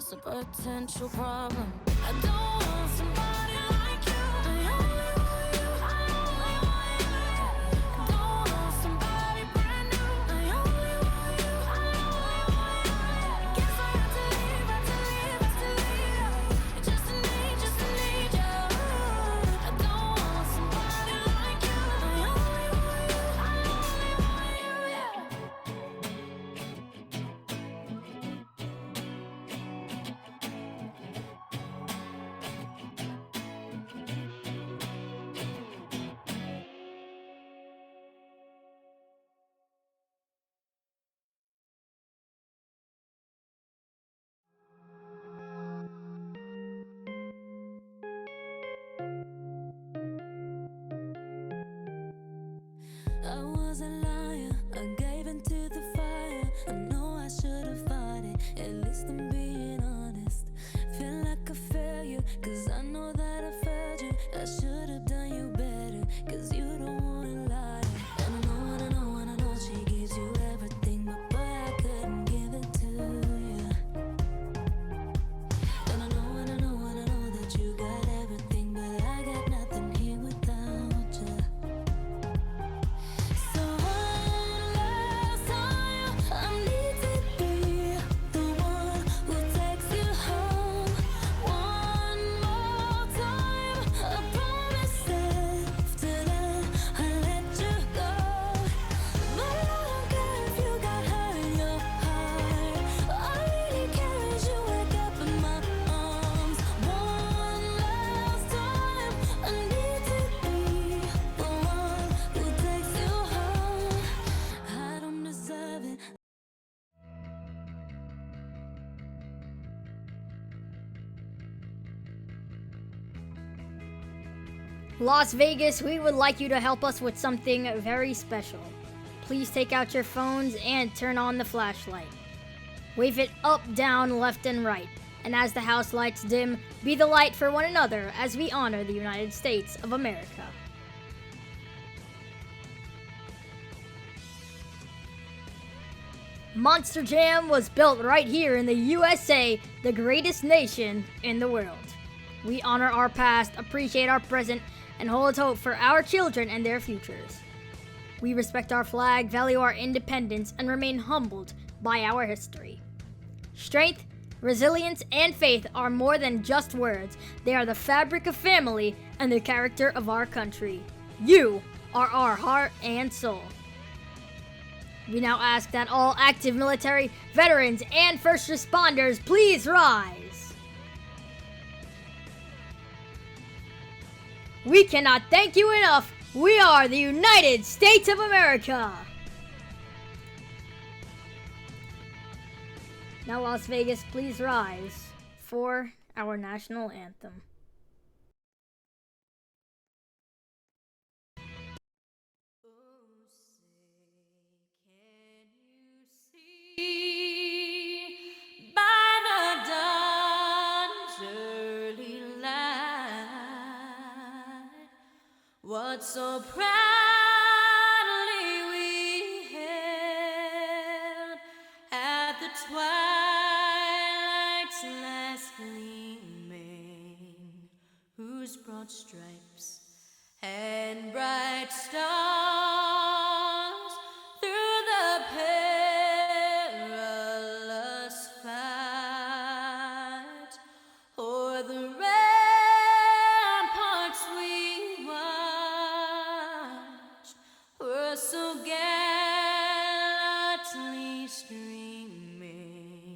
That's a potential problem. I don't want somebody like you. I only want you. I only want you. I don't want somebody brand new. I only want you. I only want you. Guess I have to leave, have to leave, have to leave. Just to need you. I don't want somebody like you. I only want you. I only want you. Yeah. I was a liar, I gave into the fire. I know I should have fought it, at least I'm being honest. Feel like a failure, cause I know that I failed you. I should have done you better, cause you don't wanna lie. And I know, and I know, and I know she gives you everything, but boy, I couldn't give it to you. And I know, and I know, and I know that you got everything, but I got nothing here without you. So one last time, I need to be the one who takes you home. One more time, I promise after that I'll let you go. But I don't care if you got hurt in your heart. All I really care is you wake up in my arms. One last time, I need to be the one who takes you home. I don't deserve it. Las Vegas, we would like you to help us with something very special. Please take out your phones and turn on the flashlight. Wave it up, down, left, and right. And as the house lights dim, be the light for one another as we honor the United States of America. Monster Jam was built right here in the USA, the greatest nation in the world. We honor our past, appreciate our present, and hold hope for our children and their futures. We respect our flag, value our independence, and remain humbled by our history. Strength, resilience, and faith are more than just words. They are the fabric of family and the character of our country. You are our heart and soul. We now ask that all active military, veterans, and first responders please rise. We cannot thank you enough. We are the United States of America. Now, Las Vegas, please rise for our national anthem. By the dawn's early light, what so proudly we hailed at the twilight's last gleaming, whose broad stripes and bright stars through the perilous fight o'er the ramparts we watched were so gallantly streaming.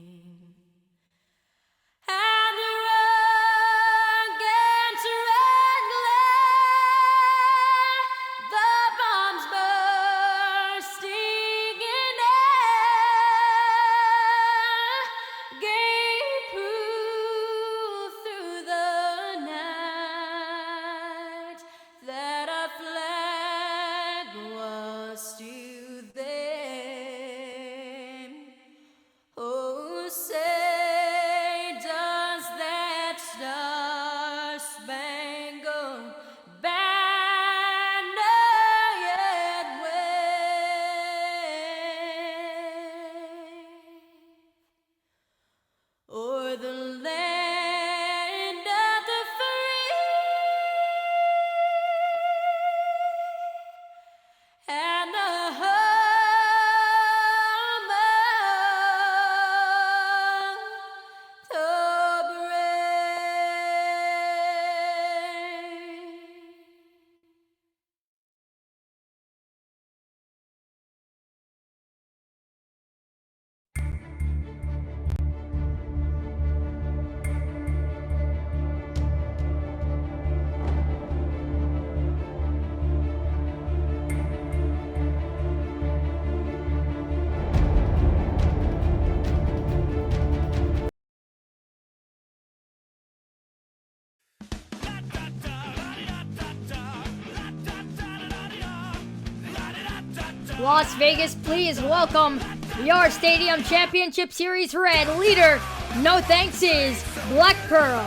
Las Vegas, please welcome your Stadium Championship Series Red leader, no thanks, is Black Pearl.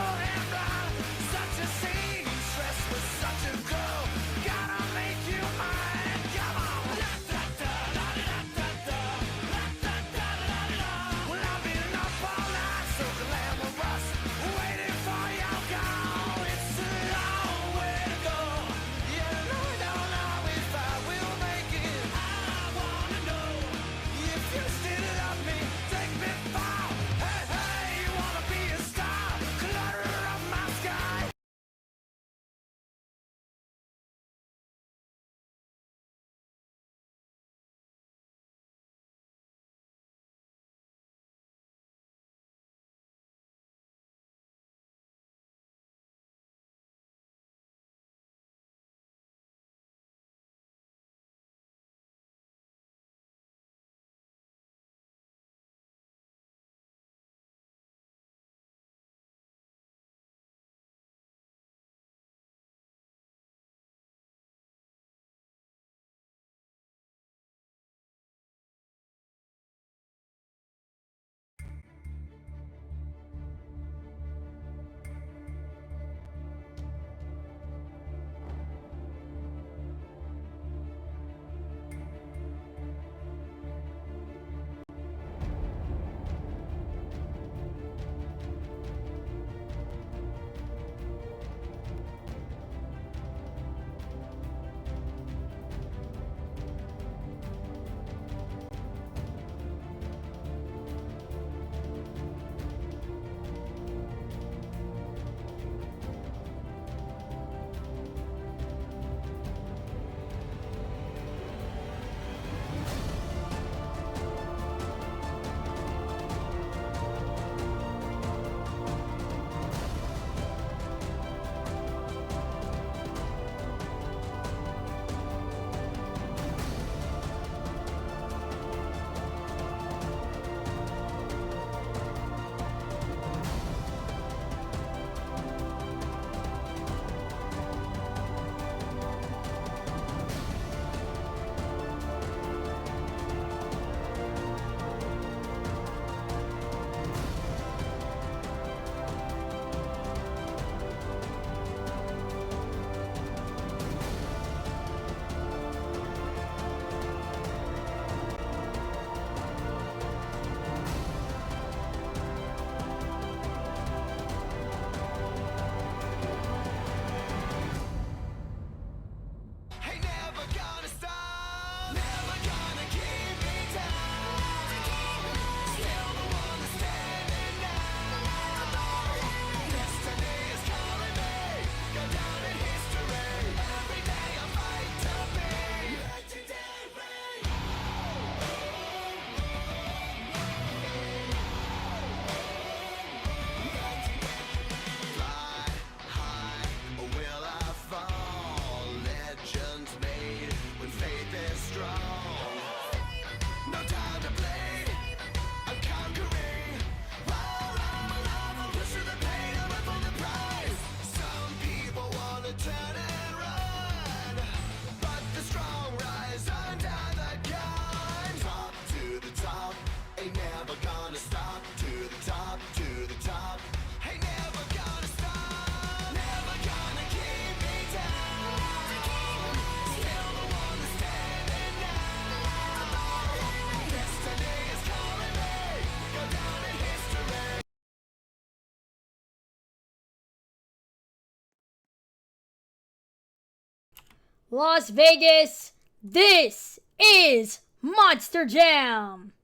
Las Vegas, this is Monster Jam.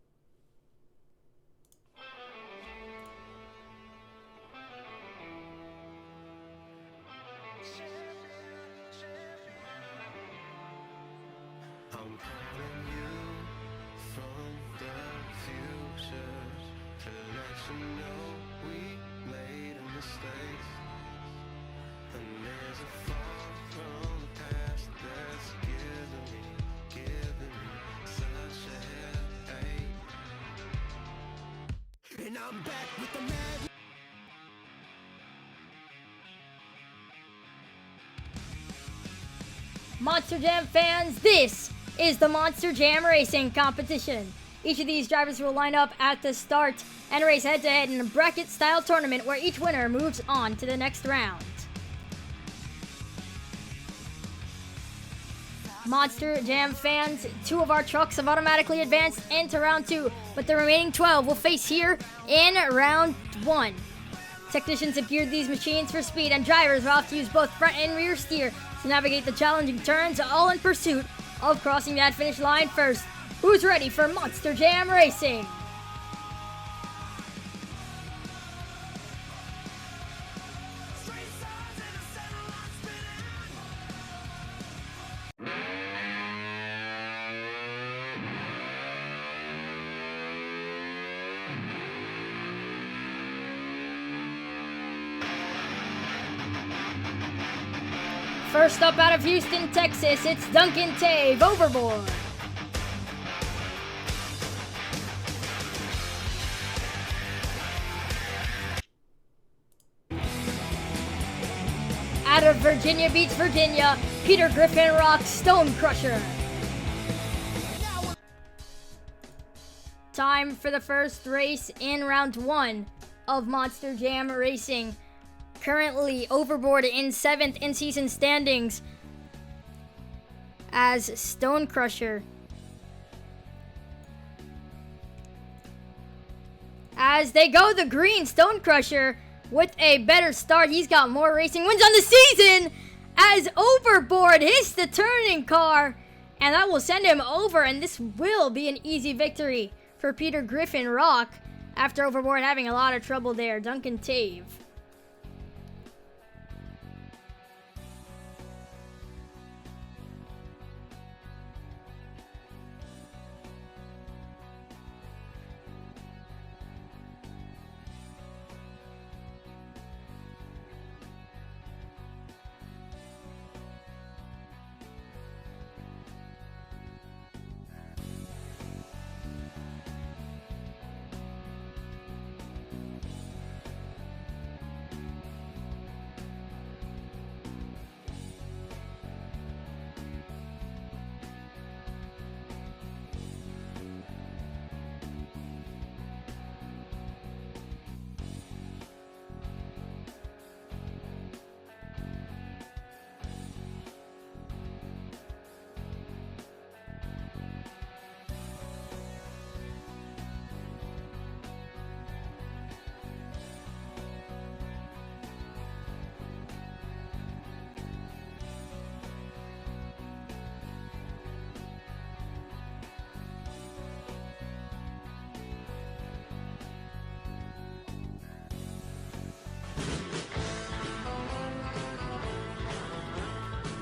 I'm calling you from the future to let you know we made a mistake, and there's a far from the past that's giving me such a headache, and I'm back with the mad. Monster Jam fans, this is the Monster Jam Racing competition. Each of these drivers will line up at the start and race head-to-head in a bracket-style tournament where each winner moves on to the next round. Monster Jam fans, 2 of our trucks have automatically advanced into round 2, but the remaining 12 will face here in round 1. Technicians have geared these machines for speed, and drivers will have to use both front and rear steer to navigate the challenging turns, all in pursuit of crossing that finish line first. Who's ready for Monster Jam Racing? First up out of Houston, Texas, it's Duncan Tave, Overboard. Out of Virginia Beach, Virginia, Peter Griffin Rock, Stone Crusher. Time for the first race in round 1 of Monster Jam Racing. Currently Overboard in 7th in season standings as Stone Crusher. As they go the green, Stone Crusher with a better start. He's got more racing wins on the season as Overboard hits the turning car, and that will send him over, and this will be an easy victory for Peter Griffin Rock after Overboard having a lot of trouble there. Duncan Tave.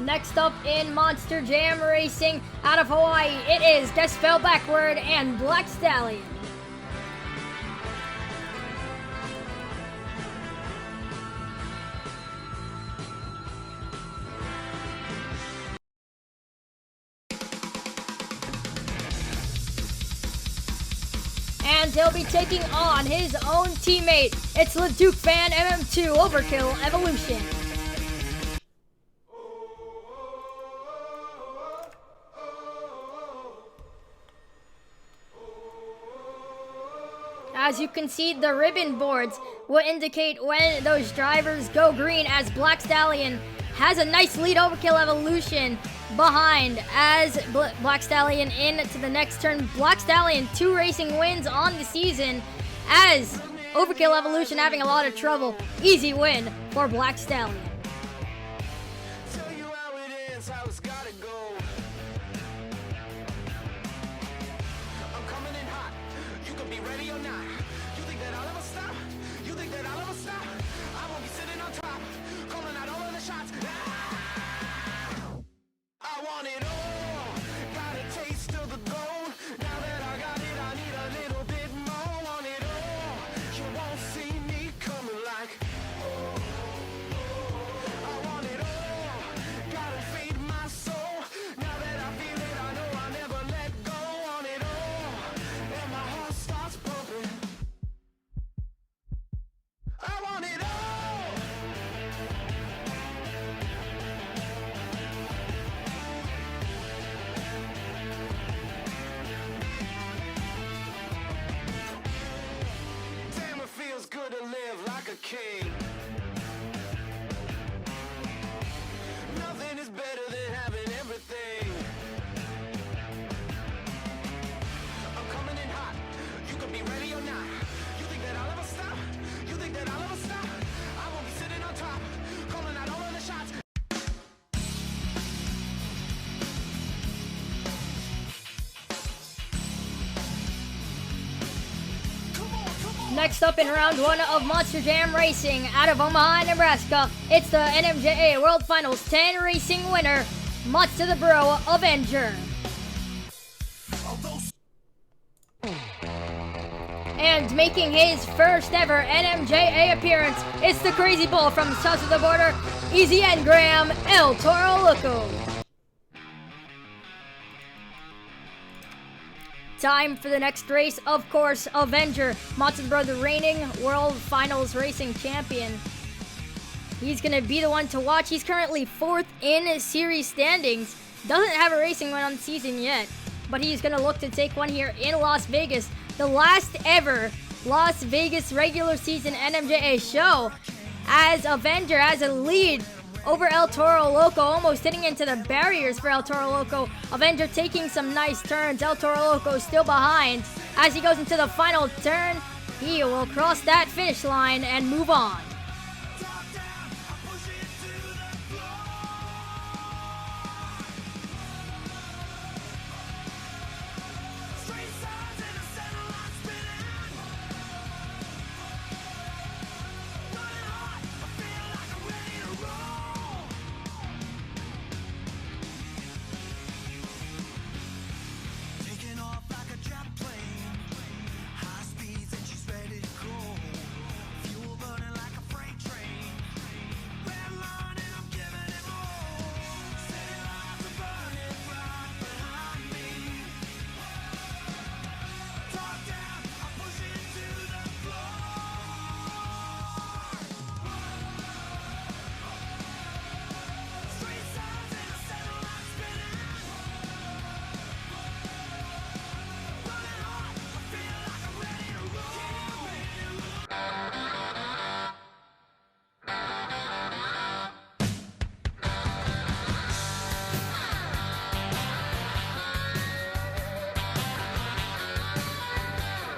Next up in Monster Jam Racing out of Hawaii, it is Guess Fell Backward and Black Stallion. And he'll be taking on his own teammate. It's LeDuc Fan MM2 Overkill Evolution. As you can see, the ribbon boards will indicate when those drivers go green, as Black Stallion has a nice lead. Overkill Evolution behind as Black Stallion into the next turn. Black Stallion 2 racing wins on the season, as Overkill Evolution having a lot of trouble. Easy win for Black Stallion. Tell you how it is, how it's gotta go. I'm coming in hot. You can be ready or not. You think that I'll ever stop? You think that I'll ever stop? I won't be sitting on top, calling out all of the shots. I want it all. Got a taste of the gold. Now that I got it, I need a little bit more. Want it all. You won't see me coming like. I want it all. Gotta feed my soul. Next up in round 1 of Monster Jam Racing out of Omaha, Nebraska, it's the NMJA World Finals 10 Racing winner, Monster the Bro Avenger. And making his first ever NMJA appearance, it's the crazy bull from south of the border, Easy and Graham El Toro Loco. Time for the next race, of course, Avenger, Monster Bro, the reigning World Finals Racing Champion. He's going to be the one to watch. He's currently 4th in series standings. Doesn't have a racing win on the season yet, but he's going to look to take one here in Las Vegas. The last ever Las Vegas regular season NMJA show, as Avenger has a lead over El Toro Loco, almost hitting into the barriers for El Toro Loco. Avenger taking some nice turns. El Toro Loco still behind. As he goes into the final turn, he will cross that finish line and move on.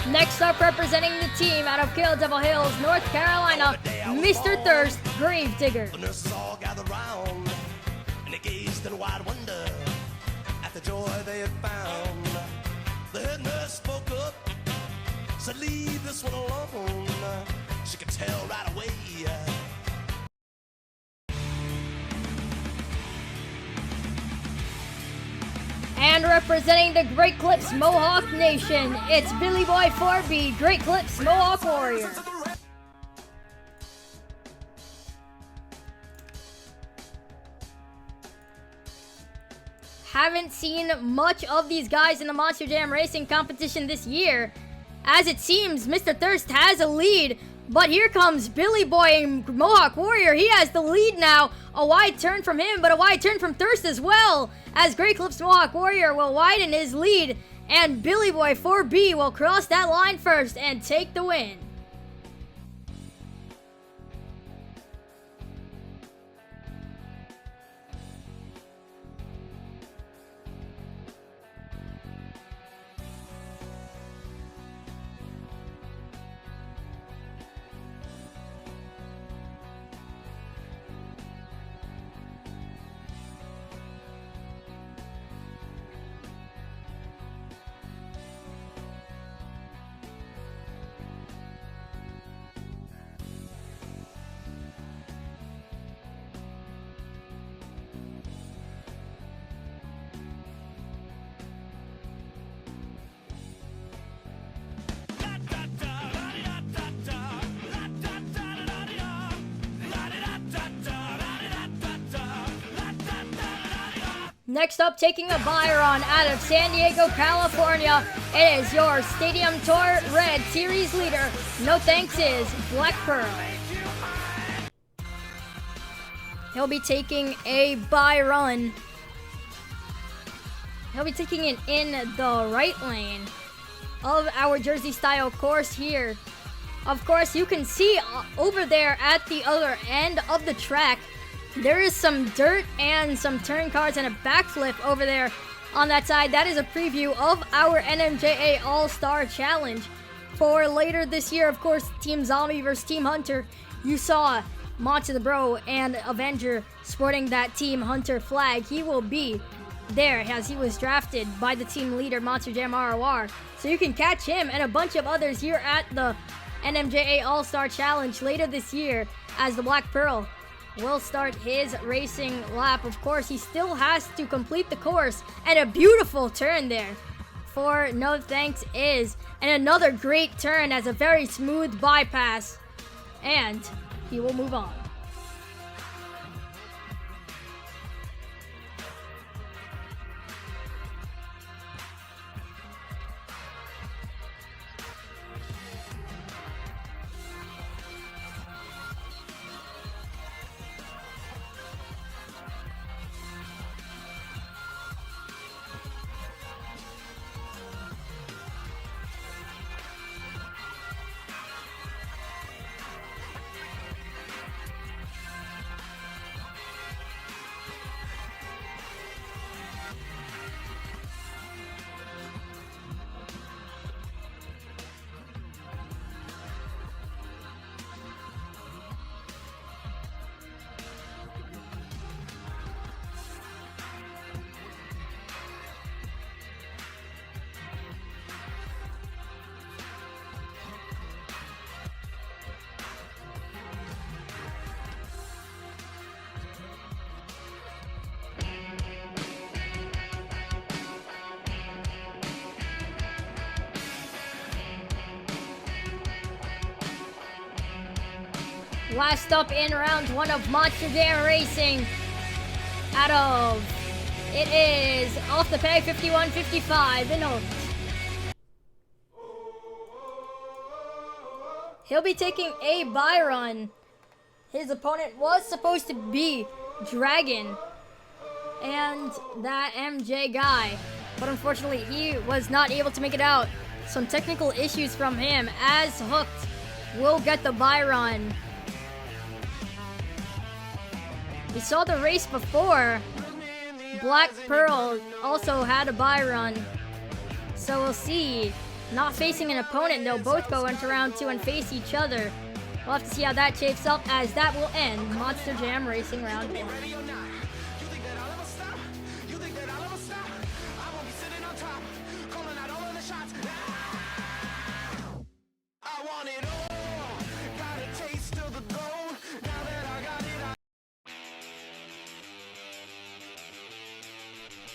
Next up, representing the team out of Kill Devil Hills, North Carolina, Mr. Thirst, Gravedigger. The nurses all gathered round, and they gazed in wide wonder at the joy they had found. The head nurse spoke up, said, "Leave this one alone." She could tell right away. And representing the Great Clips Mohawk Nation, it's Billy Boy 4B, Great Clips Mohawk Warrior. Haven't seen much of these guys in the Monster Jam Racing competition this year, as it seems Mr. Thirst has a lead, but here comes Billy Boy Mohawk Warrior. He has the lead now. A wide turn from him, but a wide turn from Thirst as well, as Great Clips Mohawk Warrior will widen his lead, and Billy Boy 4B will cross that line first and take the win. Next up, taking a buy run out of San Diego, California, it is your Stadium Tour Red Series leader. No thanks is Black Pearl. He'll be taking a buy run. He'll be taking it in the right lane of our Jersey style course here. Of course, you can see over there at the other end of the track, there is some dirt and some turn cars and a backflip over there on that side. That is a preview of our NMJA All-Star Challenge for later this year. Of course, Team Zombie versus Team Hunter. You saw Monty the Bro and Avenger sporting that Team Hunter flag. He will be there as he was drafted by the team leader, Monster Jam ROR. So you can catch him and a bunch of others here at the NMJA All-Star Challenge later this year, as the Black Pearl will start his racing lap. Of course, he still has to complete the course, and a beautiful turn there for No Thanks Is, and another great turn as a very smooth bypass, and he will move on. Last up in round one of Monster Jam Racing, it is off the peg 51-55 in Holt. He'll be taking a bye run. His opponent was supposed to be Dragon and that MJ guy, but unfortunately he was not able to make it out. Some technical issues from him, as Hooked will get the bye run. We saw the race before. Black Pearl also had a bye run. So we'll see. Not facing an opponent, they'll both go into round two and face each other. We'll have to see how that shapes up, as that will end Monster Jam Racing round one.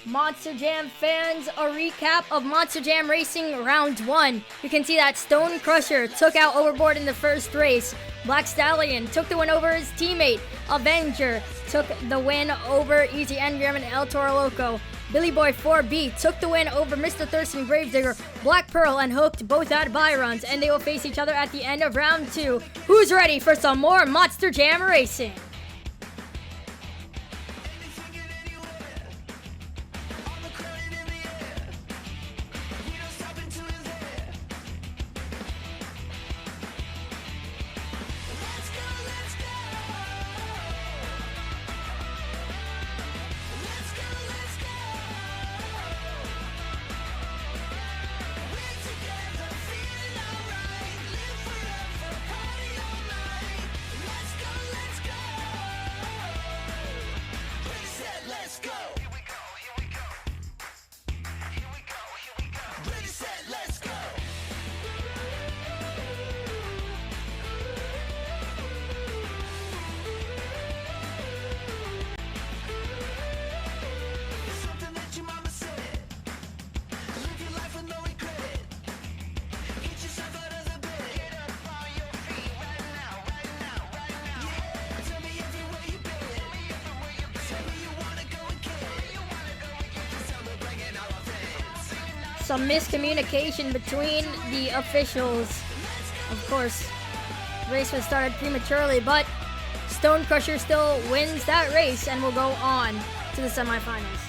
Monster Jam fans, a recap of Monster Jam Racing round one. You can see that Stone Crusher took out Overboard in the first race. Black Stallion took the win over his teammate. Avenger took the win over Easy Engram and El Toro Loco. Billy Boy 4B took the win over Mr. Thurston Gravedigger. Black Pearl and Hooked both had bye runs, and they will face each other at the end of round two. Who's ready for some more Monster Jam Racing? Some miscommunication between the officials. Of course, the race was started prematurely, but Stone Crusher still wins that race and will go on to the semifinals.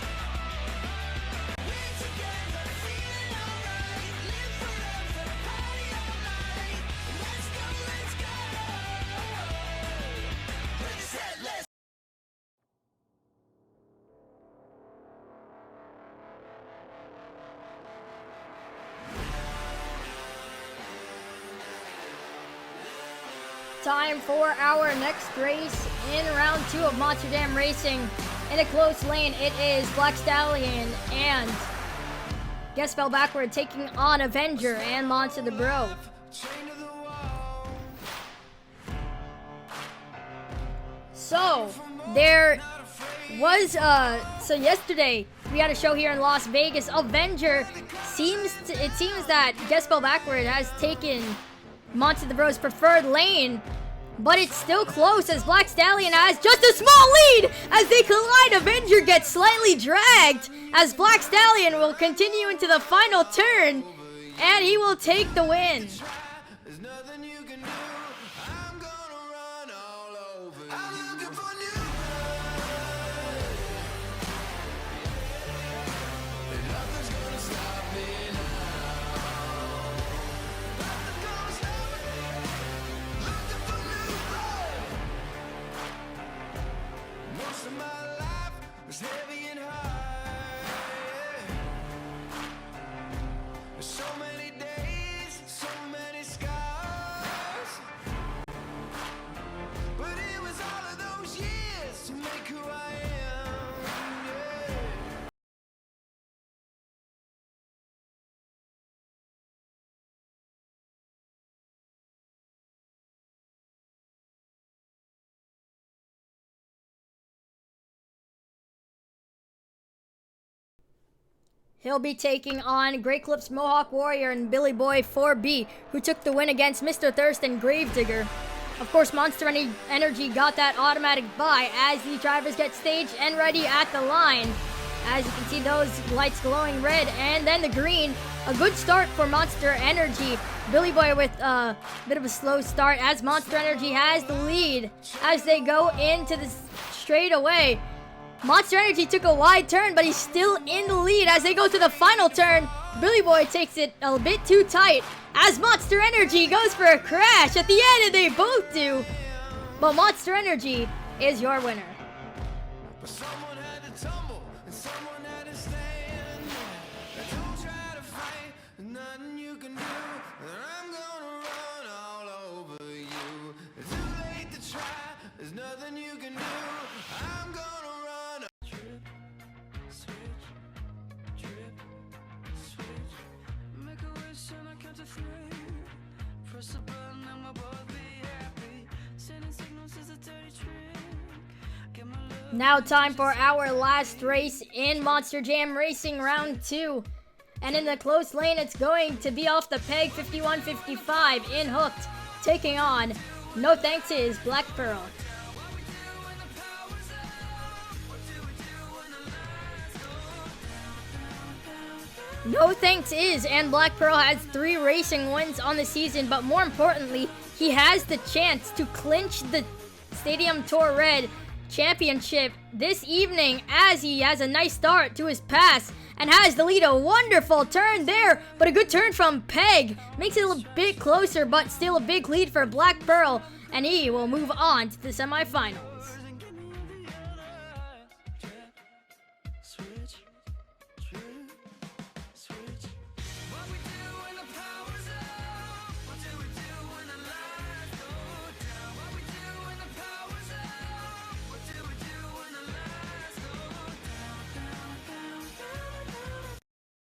Time for our next race in round two of Monster Jam Racing. In a close lane, it is Black Stallion and Guess Fell Backward taking on Avenger and Monster the Bro. So, there was, so yesterday we had a show here in Las Vegas. Avenger it seems that Guess Spell Backward has taken Monster the Bro's preferred lane, but it's still close as Black Stallion has just a small lead as they collide. Avenger gets slightly dragged as Black Stallion will continue into the final turn and he will take the win. There's nothing you can do. I'm gonna run all over you. I'm looking for new blood. And nothing's gonna stop me now. Nothing's gonna stop me. Looking for new blood. Most of my life was heavy and high. So many days, so many scars. But it was all of those years to make who I am. Yeah. He'll be taking on Great Clips Mohawk Warrior and Billy Boy 4B, who took the win against Mr. Thirst and Gravedigger. Of course, Monster Energy got that automatic bye as the drivers get staged and ready at the line. As you can see, those lights glowing red and then the green. A good start for Monster Energy. Billy Boy with a bit of a slow start as Monster Energy has the lead as they go into the straightaway. Monster Energy took a wide turn, but he's still in the lead as they go to the final turn. Billy Boy takes it a bit too tight as Monster Energy goes for a crash at the end, and they both do. But Monster Energy is your winner. But someone had to tumble and someone had to stand. Don't try to fight, there's nothing you can do. I'm gonna run all over you. It's too late to try, there's nothing you can do. I'm gonna run. Trip, switch, trip, switch. Make a wish and I count to 3. Press a button and we'll both be happy. Sending signals is a dirty trick. Get my love. Now time for our last race in Monster Jam Racing Round 2. And in the close lane, it's going to be off the peg 51-55 in Hooked, taking on No Thanks Is Black Pearl. No Thanks Is and Black Pearl has 3 racing wins on the season, but more importantly, he has the chance to clinch the Stadium Tour Red Championship this evening as he has a nice start to his pass and has the lead. A wonderful turn there, but a good turn from Peg. Makes it a bit closer, but still a big lead for Black Pearl, and he will move on to the semifinals.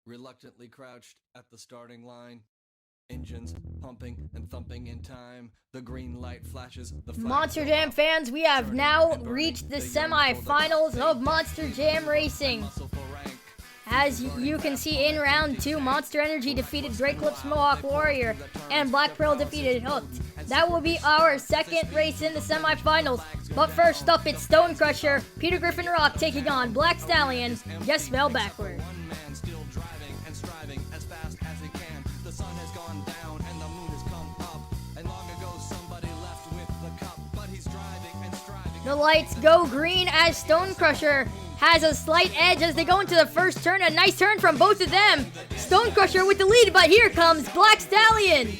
Reluctantly crouched at the starting line, engines pumping and thumping in time. The green light flashes. The Monster Jam fans, we have now reached the semifinals of Monster Jam Racing. As you can see in round 2, Monster Energy defeated Great Clips Mohawk Warrior and Black Pearl defeated Hooked. That will be our second race in the semifinals. But first up, it's Stone Crusher, Peter Griffin Rock taking on Black Stallion, Guess Spell Backward. The lights go green as Stone Crusher has a slight edge as they go into the first turn. A nice turn from both of them. Stone Crusher with the lead, but here comes Black Stallion.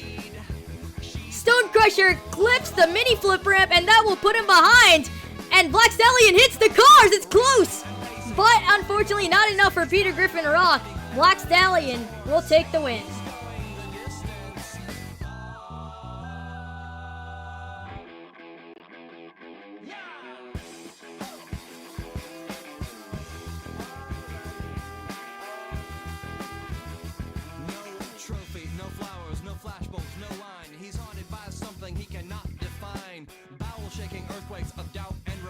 Stone Crusher clips the mini flip ramp, and that will put him behind. And Black Stallion hits the cars. It's close, but unfortunately not enough for Peter Griffin Rock. Black Stallion will take the win. Earthquakes of doubt and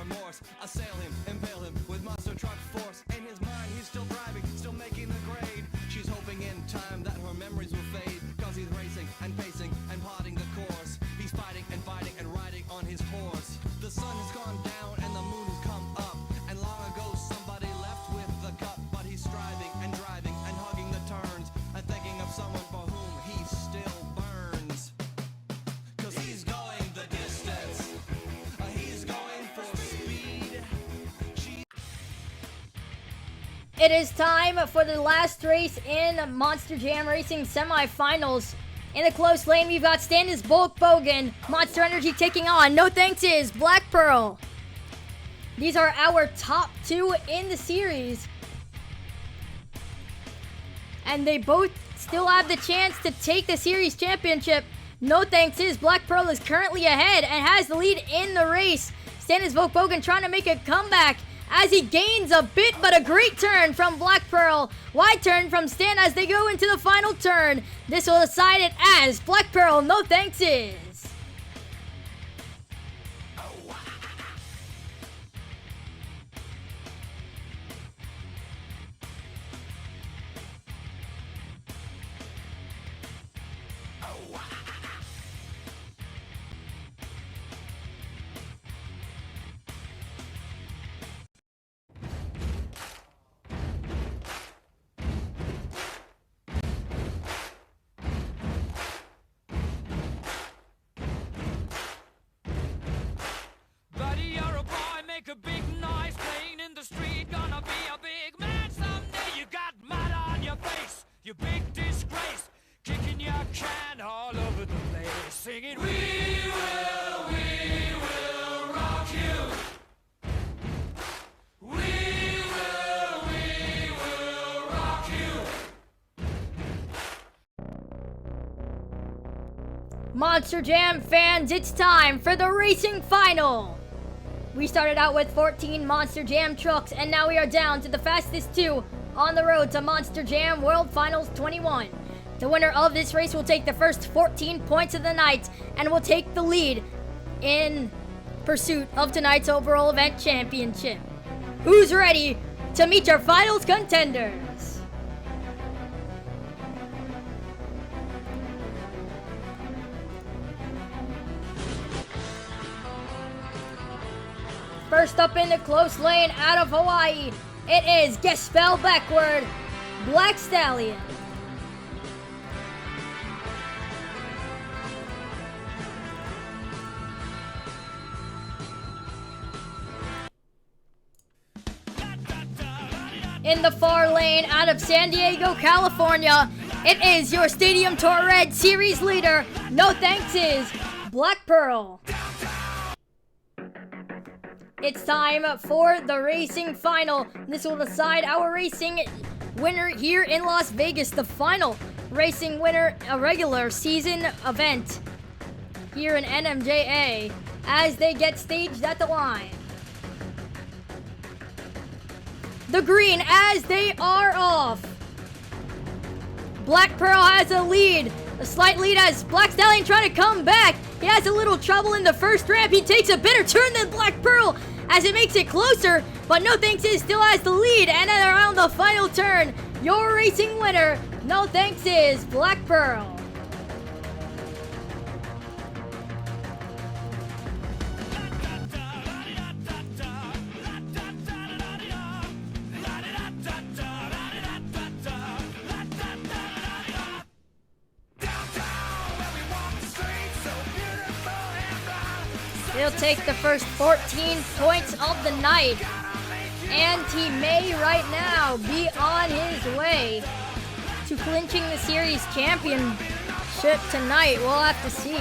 plotting the course. He's fighting and fighting and riding on his horse. The sun has gone down and the moon has come up. And long ago somebody left with the cup. But he's striving and driving and hugging the turns and thinking of someone for whom he still burns. 'Cause he's going the distance. He's going for speed. It is time for the last race in Monster Jam Racing semifinals. In the close lane, we've got Stannis Volkswagen, Monster Energy taking on No Thanks is Black Pearl. These are our top two in the series. And they both still have the chance to take the series championship. No Thanks is Black Pearl is currently ahead and has the lead in the race. Stannis Volkswagen trying to make a comeback as he gains a bit, but a great turn from Black Pearl. Wide turn from Stan as they go into the final turn. This will decide it as Black Pearl, No Thanks is. Buddy, you're a boy, make a big noise, playing in the street, gonna be a big man someday. You got mud on your face, you big disgrace, kicking your can all over the place, singing, we will rock you. We will rock you. Monster Jam fans, it's time for the racing final. We started out with 14 Monster Jam trucks, and now we are down to the fastest two on the road to Monster Jam World Finals 21. The winner of this race will take the first 14 points of the night and will take the lead in pursuit of tonight's overall event championship. Who's ready to meet your finals contenders? First up in the close lane out of Hawaii, it is Guess Spell Backward, Black Stallion. In the far lane out of San Diego, California, it is your Stadium Tour Red Series leader, No Thanks is Black Pearl. It's time for the racing final. This will decide our racing winner here in Las Vegas. The final racing winner, a regular season event here in NMJA as they get staged at the line. The green as they are off. Black Pearl has a lead. A slight lead as Black Stallion trying to come back. He has a little trouble in the first ramp. He takes a better turn than Black Pearl as it makes it closer, but No Thanks is still has the lead. And then around the final turn, your racing winner, No Thanks is Black Pearl. He'll take the first 14 points of the night. And he may right now be on his way to clinching the series championship tonight. We'll have to see.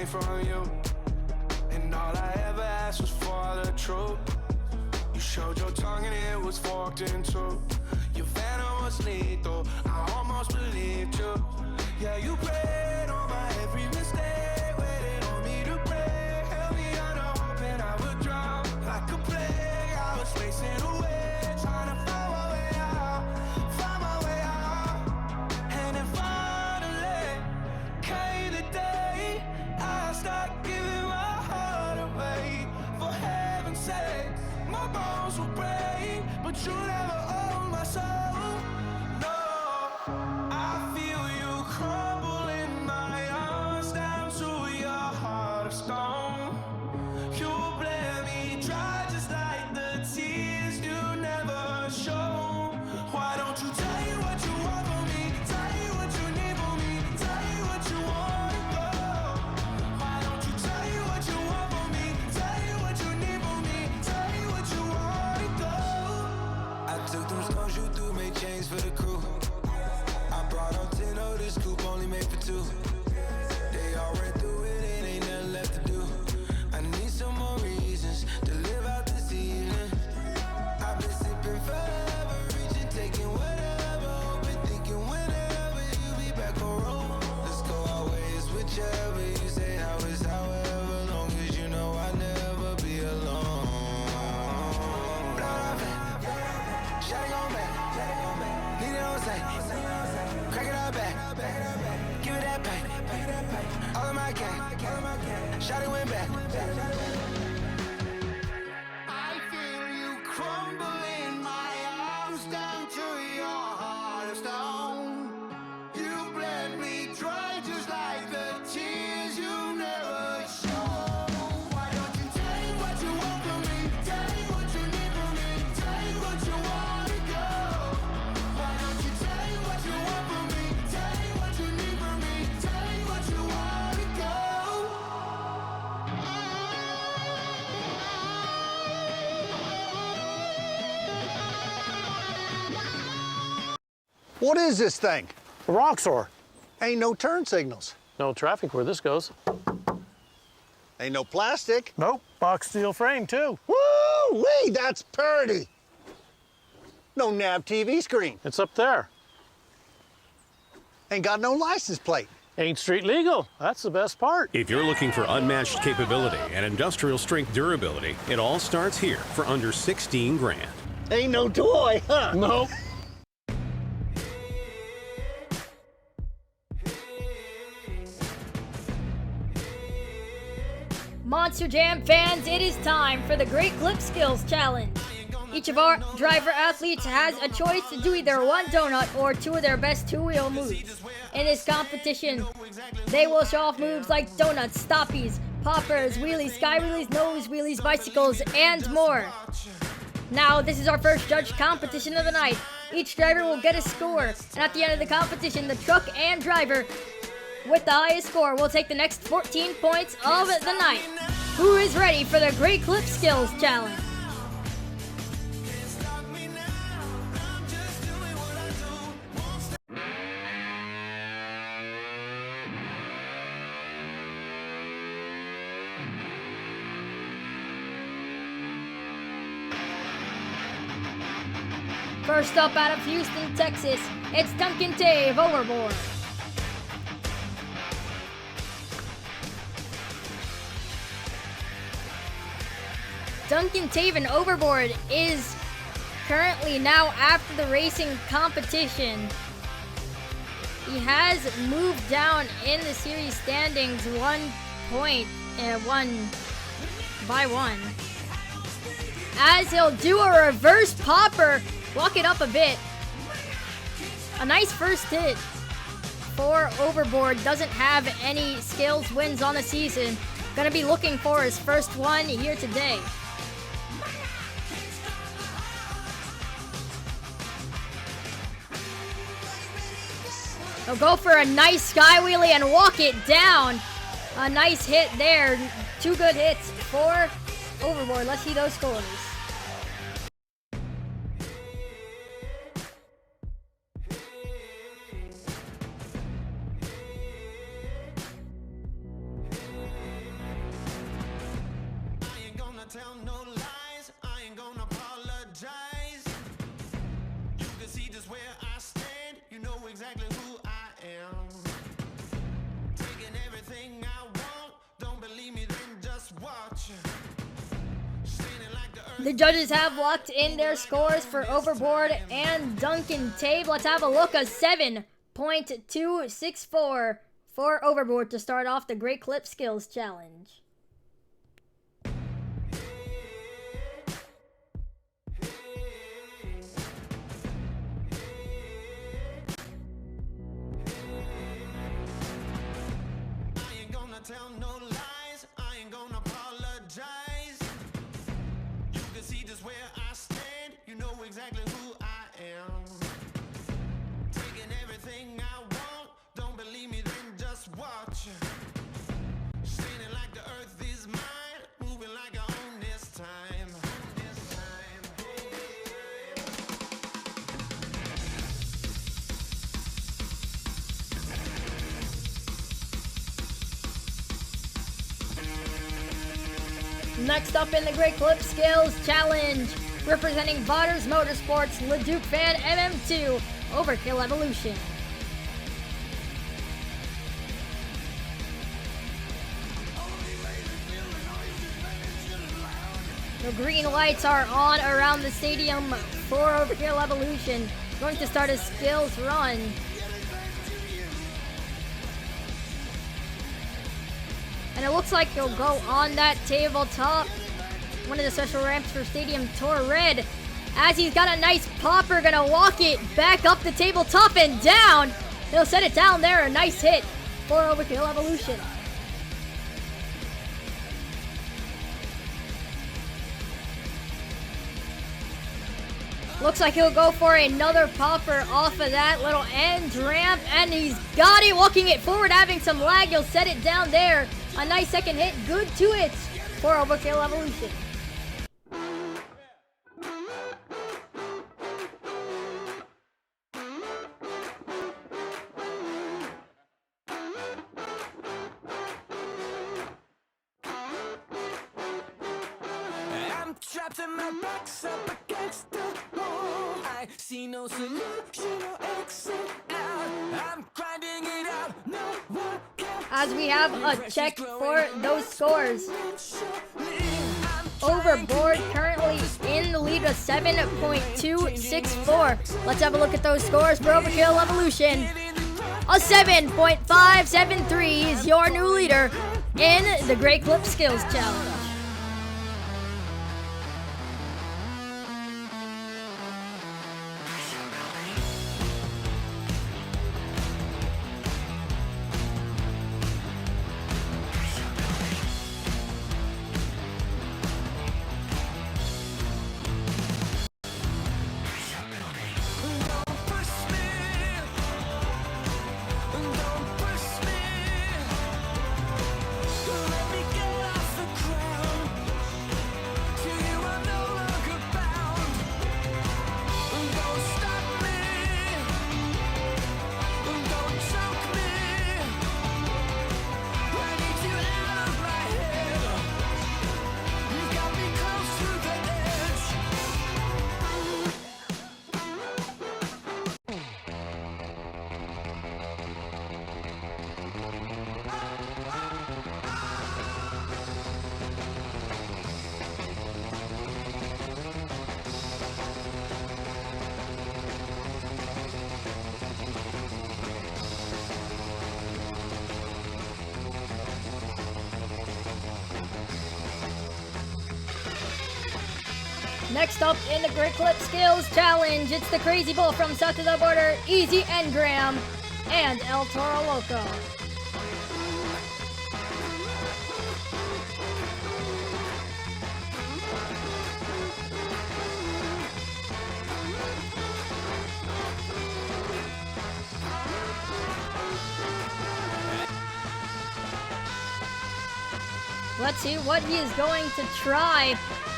from you. And all I ever asked was for the truth. You showed your tongue and it was forked in two. Your venom was lethal, I almost believed you. Yeah, you prayed on my every mistake, waited on me to break. Held me under hoping I would drown like a plague. I was racing away, trying to find my way out, find my way out. And then finally came the day I stopped giving my heart away. For heaven's sake, my bones will break, but you never own my soul. No, I feel you crumble in my arms down to your heart of stone. You bled me dry just like the tears you never show. Why don't you tell you what you want from me? Tell you what you need from me. Tell you what you want to go. Why don't you tell you what you want from me? Tell you what you need from me. Tell you what you want to go. I took them stones you threw, made chains for the crew. I brought on 10 of this coupe, only made for two. They all ran through it, and ain't nothing left to do. I need some more reasons to live out this evening. I've been sipping forever, reaching, taking whatever, hoping, thinking whenever you be back on road. Let's go our ways, whichever you say, how is however, long as you know I'll never be alone. Blood off it, shawty gon' back, need it on sight, crack it all back, give it that pain, all of my gang, shawty went back. I feel you crumble in my arms down to your heart of stone. You bled me dry just like the tears you never show. Why don't you tell you what you want from me? Tell you what you need from me. Tell you what you want to go. Why don't you tell you what you want from me? Tell you what you need from me. Tell you what you want to go. What is this thing? A rock saw. Ain't no turn signals. No traffic where this goes. Ain't no plastic. Nope, box steel frame too. Woo-wee, that's purty. No nav TV screen. It's up there. Ain't got no license plate. Ain't street legal. That's the best part. If you're looking for unmatched capability and industrial strength durability, it all starts here for under 16 grand. Ain't no toy, huh? Nope. Monster Jam fans, it is time for the Great Clip Skills Challenge. Each of our driver athletes has a choice to do either one donut or two of their best two-wheel moves. In this competition, they will show off moves like donuts, stoppies, poppers, wheelies, sky wheelies, nose wheelies, bicycles, and more. Now, this is our first judge competition of the night. Each driver will get a score, and at the end of the competition, the truck and driver with the highest score will take the next 14 points of the night. Who is ready for the Great Clip Skills Challenge? First up out of Houston, Texas, it's Duncan Tave Overboard. Duncan Taven Overboard is currently now after the racing competition. He has moved down in the series standings 1 by 1. As he'll do a reverse popper, walk it up a bit. A nice first hit for Overboard. Doesn't have any skills wins on the season. Gonna be looking for his first one here today. He'll go for a nice sky wheelie and walk it down. A nice hit there. 2 good hits for Overboard. Let's see those scores. The judges have locked in their scores for overboard and Duncan tape. Let's have a look. A 7.264 for overboard to start off the Great Clip Skills Challenge. Tell no lies, I ain't gonna apologize. You can see just where I stand, you know exactly who I am. Taking everything I want, don't believe me, then just watch. Standing like the earth is mine, moving like I own this time. Next up in the Great Clip Skills Challenge, representing Vodders Motorsports, Leduc Fan MM2, Overkill Evolution. The green lights are on around the stadium for Overkill Evolution. Going to start a skills run. And it looks like he'll go on that tabletop. One of the special ramps for Stadium Tour Red. As he's got a nice popper, gonna walk it back up the tabletop and down. He'll set it down there, a nice hit for Overkill Evolution. Looks like he'll go for another popper off of that little end ramp, and he's got it, walking it forward, having some lag. He'll set it down there. A nice second hit, good 2 hits for Overkill Evolution. I'm trapped and my back's up against the wall. I see no solution or exit out. I'm grinding it out. No one can. As we have a check for those scores. Overboard currently in the lead with 7.264. Let's have a look at those scores for Overkill Evolution. A 7.573 is your new leader in the Great Clip Skills Challenge. Next up in the Great Clip Skills Challenge, it's the Crazy Bull from south of the border, Easy and Graham, and El Toro Loco. Let's see what he is going to try.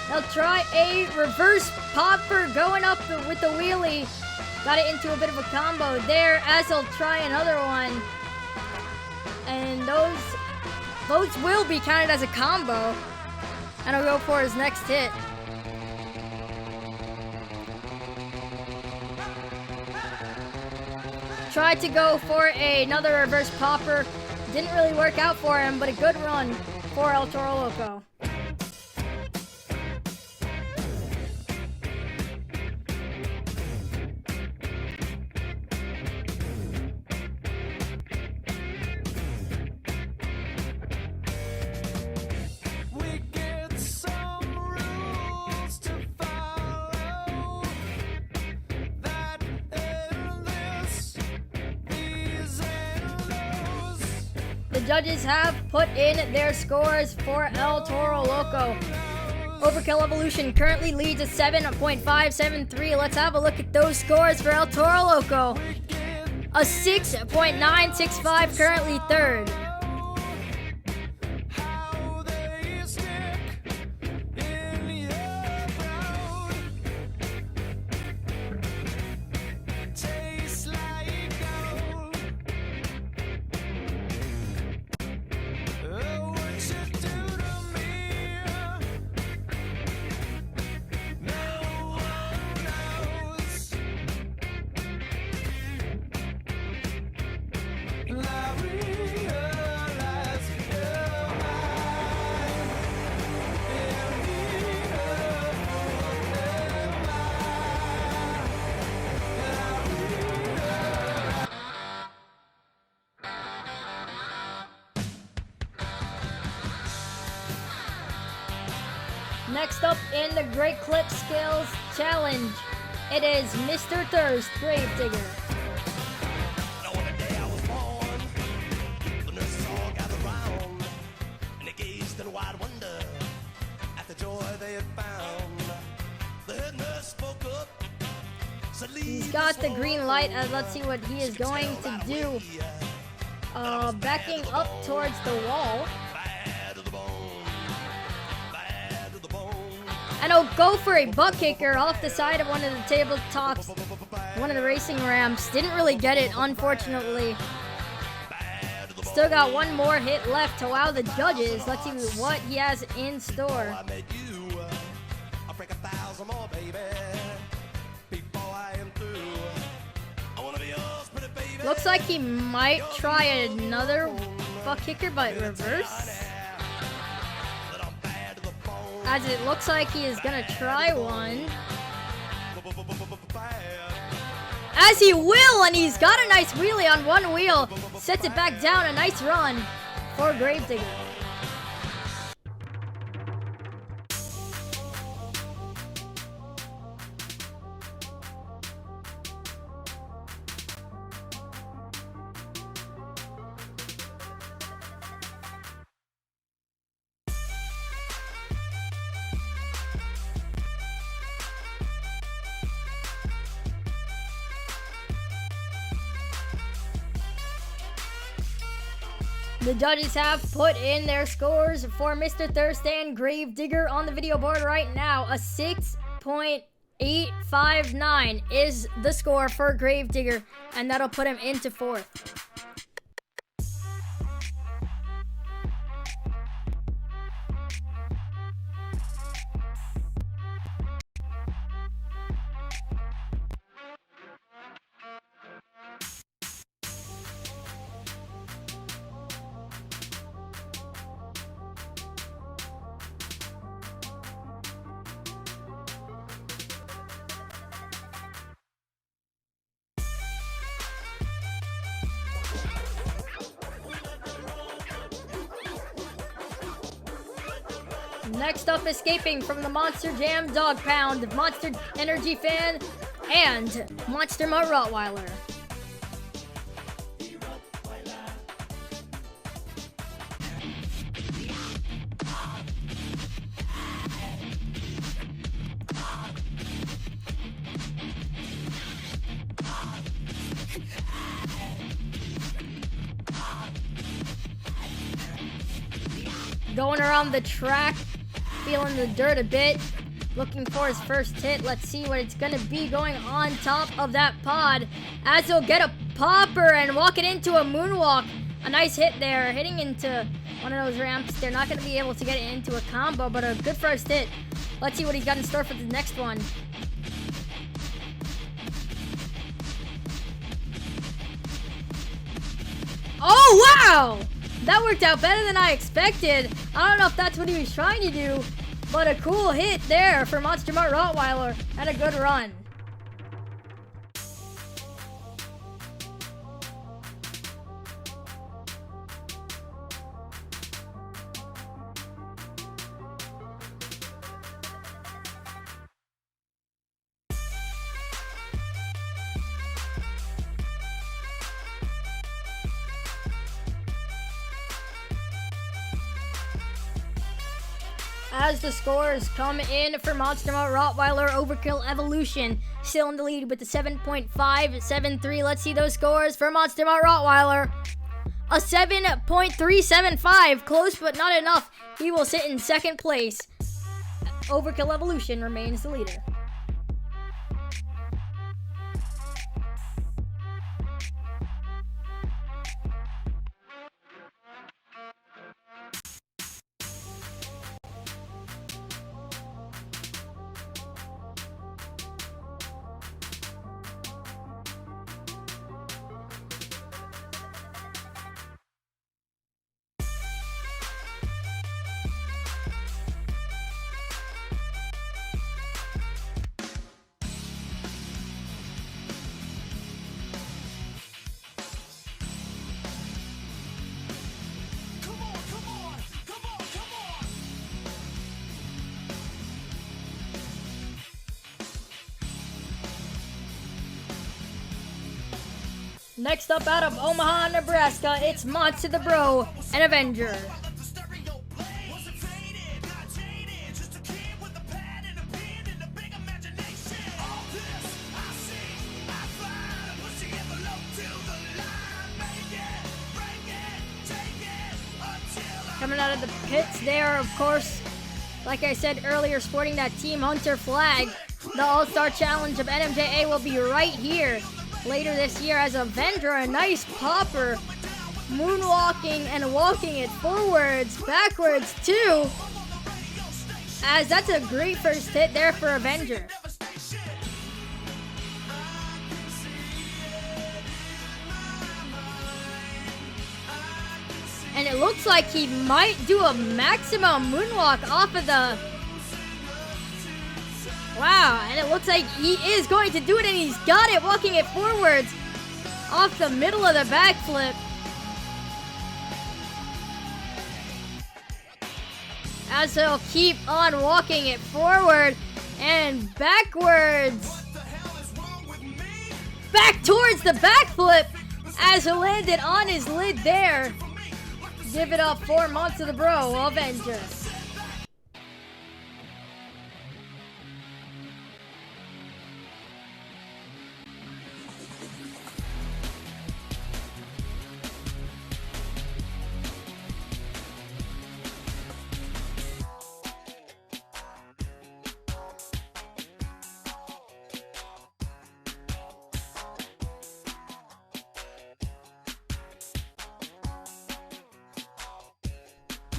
He'll try a reverse popper going up with the wheelie. Got it into a bit of a combo there as he'll try another one. And those will be counted as a combo. And he'll go for his next hit. Tried to go for another reverse popper. Didn't really work out for him, but a good run for El Toro Loco. judges have put in their scores for El Toro Loco. Overkill Evolution currently leads at 7.573. Let's have a look at those scores for El Toro Loco. A 6.965, currently third. Next up in the Great Clip Skills Challenge, it is Mr. Thirst Gravedigger. Now on the day I was born, the nurses all gathered round, and they gazed in wide wonder at the joy they had found. The head nurse spoke up, said, He's got the green light, and let's see what he is going to do. Backing up towards the wall. And he'll go for a butt kicker off the side of one of the tabletops, one of the racing ramps. Didn't really get it, unfortunately. Still got one more hit left to wow the judges. Let's see what he has in store. Looks like he might try another butt kicker, but reverse. As it looks like he is gonna try one. As he will, and he's got a nice wheelie on one wheel. Sets it back down, a nice run for Gravedigger. The judges have put in their scores for Mr. Thirst and Gravedigger on the video board right now. A 6.859 is the score for Gravedigger, and that'll put him into fourth. Next up, escaping from the Monster Jam Dog Pound, Monster Energy Fan, and Monster Mutt Rottweiler. Going around the track, feeling the dirt a bit, looking for his first hit. Let's see what it's gonna be going on top of that pod, as he'll get a popper and walk it into a moonwalk. A nice hit there, hitting into one of those ramps. They're not gonna be able to get it into a combo, but a good first hit. Let's see what he's got in store for the next one. Oh, wow! That worked out better than I expected. I don't know if that's what he was trying to do, but a cool hit there for Monster Mutt Rottweiler and a good run. As the scores come in for Monster Mode Rottweiler Overkill Evolution, still in the lead with the 7.573. Let's see those scores for Monster Mode Rottweiler. A 7.375, close but not enough. He will sit in second place. Overkill Evolution remains the leader. Next up out of Omaha, Nebraska, it's Monster the Bro and Avenger. Coming out of the pits, they are, of course, like I said earlier, sporting that Team Hunter flag. The All-Star Challenge of NMJA will be right here later this year as Avenger, a nice popper, moonwalking and walking it forwards, backwards too, as that's a great first hit there for Avenger. And it looks like he might do a maximum moonwalk off of the... Wow, and it looks like he is going to do it, and he's got it, walking it forwards off the middle of the backflip. As he'll keep on walking it forward and backwards. Back towards the backflip as he landed on his lid there. Give it up for Monster the Bro, Avenger.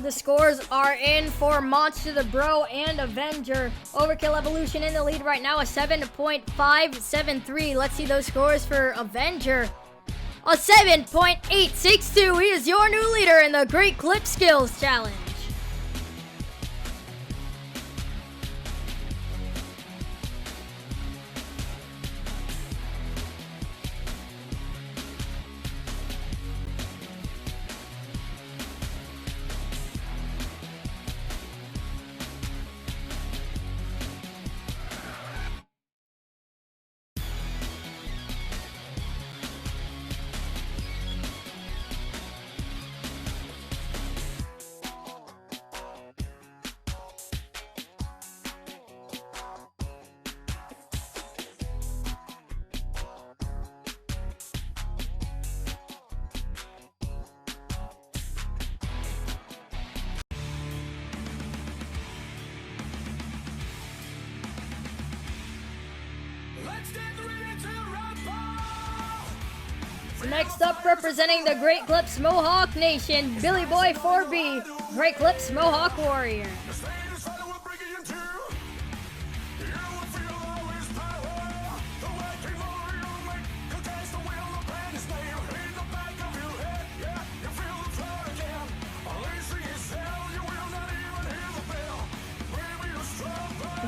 The scores are in for Monster the Bro and Avenger. Overkill Evolution in the lead right now, a 7.573. Let's see those scores for Avenger. A 7.862. He is your new leader in the Great Clip Skills Challenge. Next up, representing the Great Clips Mohawk Nation, Billy Boy 4B, Great Clips Mohawk Warrior.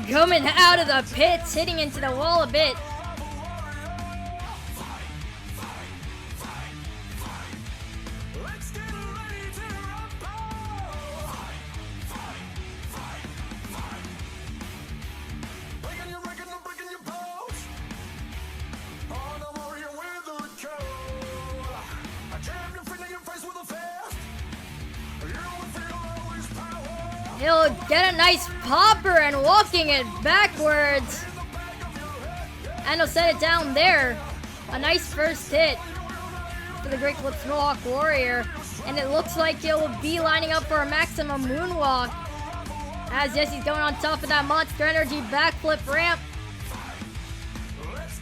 Coming out of the pits, hitting into the wall a bit. He'll get a nice popper and walking it backwards. And he'll set it down there. A nice first hit for the Great Clips Mohawk Warrior. And it looks like he'll be lining up for a maximum moonwalk. As yes, he's going on top of that Monster Energy backflip ramp.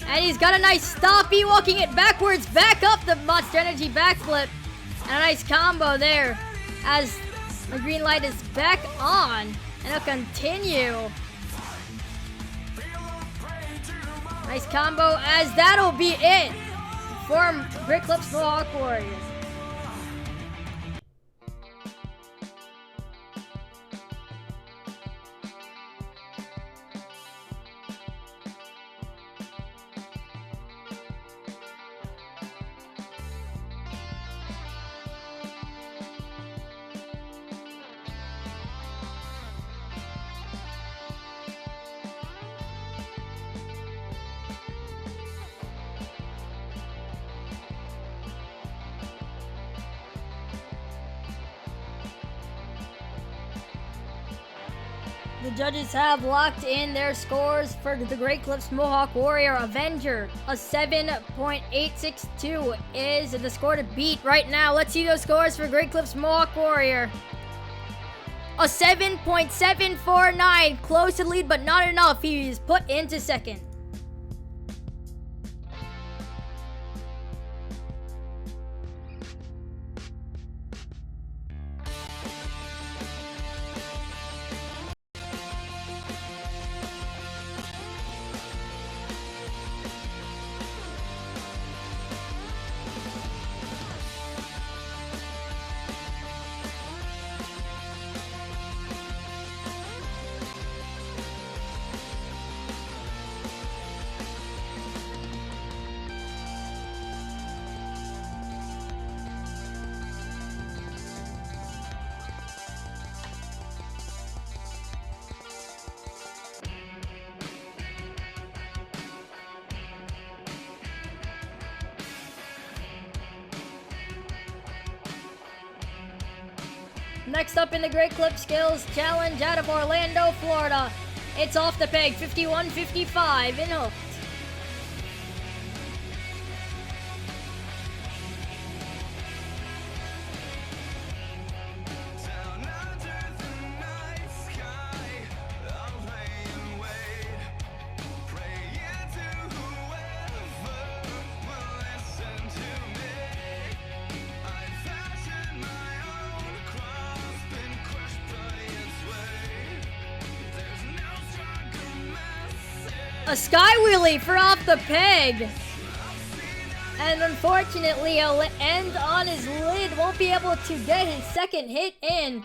And he's got a nice stoppy, walking it backwards, back up the Monster Energy backflip. And a nice combo there as the green light is back on. And he'll continue. Nice combo as that'll be it for Great Clips Mohawk Warrior. The judges have locked in their scores for the Great Clips Mohawk Warrior Avenger. A 7.862 is the score to beat right now. Let's see those scores for Great Clips Mohawk Warrior. A 7.749, close to lead but not enough. He's put into second. Next up in the Great Clip Skills Challenge out of Orlando, Florida. It's off the peg, 51-55 in hooked. A sky wheelie for off the peg. And unfortunately, he'll end on his lid. Won't be able to get his second hit in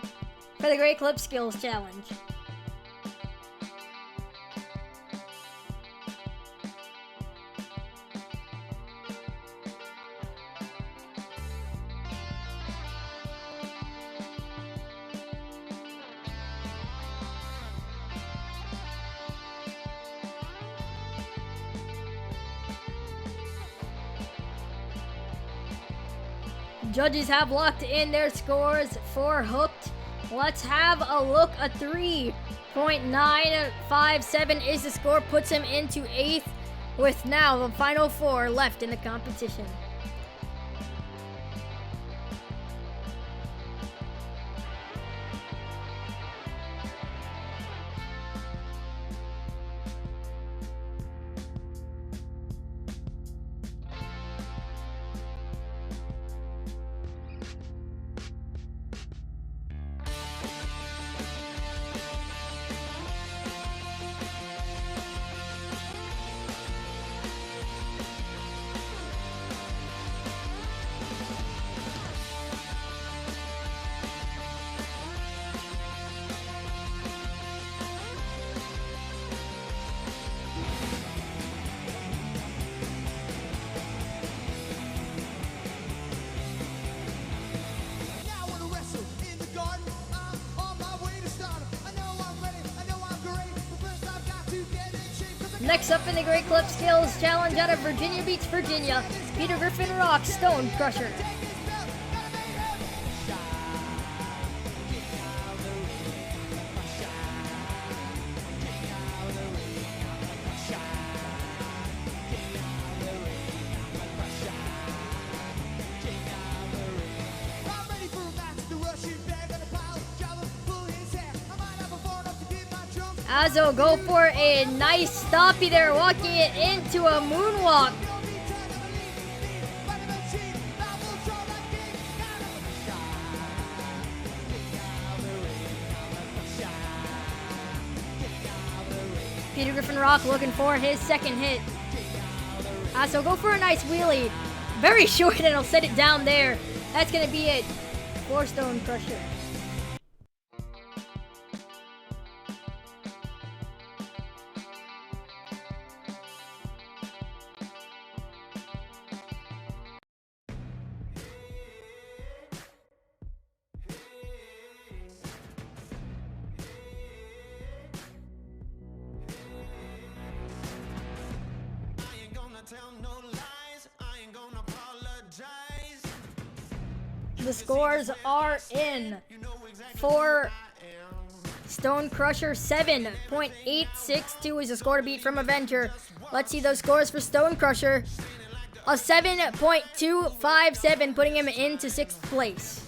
for the Great Clip Skills Challenge. Judges have locked in their scores for hooked. Let's have a look. A 3.957 is the score, puts him into 8th with now the final 4 left in the competition. Next up in the Great Clip Skills Challenge out of Virginia Beach, Virginia, Peter Griffin rocks Stone Crusher. Azo go for a nice stoppy there, walking it into a moonwalk. Peter Griffin Rock looking for his second hit. So go for a nice wheelie. Very short, and he'll set it down there. That's going to be it for Stone Crusher. The scores are in for Stone Crusher. 7.862 is the score to beat from Avenger. Let's see those scores for Stone Crusher. A 7.257, putting him into 6th place.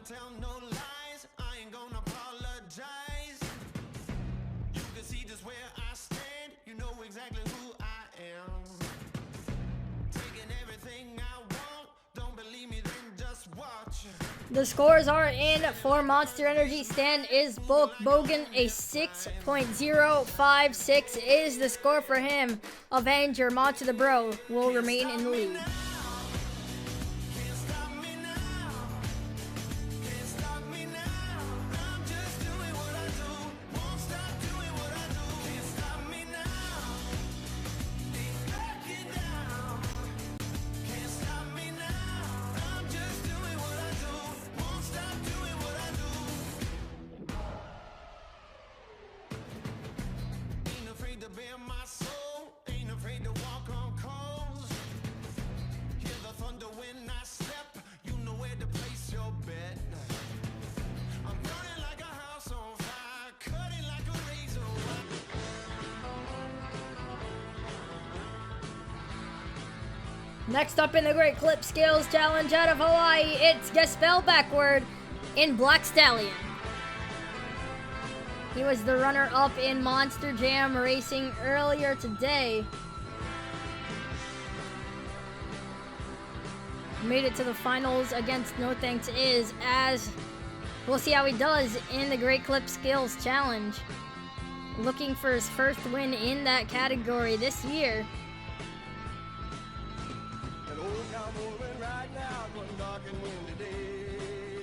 Tell no lies, I ain't gonna apologize. You can see just where I stand, you know exactly who I am. Taking everything I want, don't believe me, then just watch. The scores are in for Monster Energy. Stan is Bogan. A 6.056 is the score for him. Avenger, Monster the Bro, will remain in the lead. Next up in the Great Clip Skills Challenge out of Hawaii, it's Guess Spell Backward in Black Stallion. He was the runner-up in Monster Jam Racing earlier today. Made it to the finals against No Thanks Is, as we'll see how he does in the Great Clip Skills Challenge. Looking for his first win in that category this year.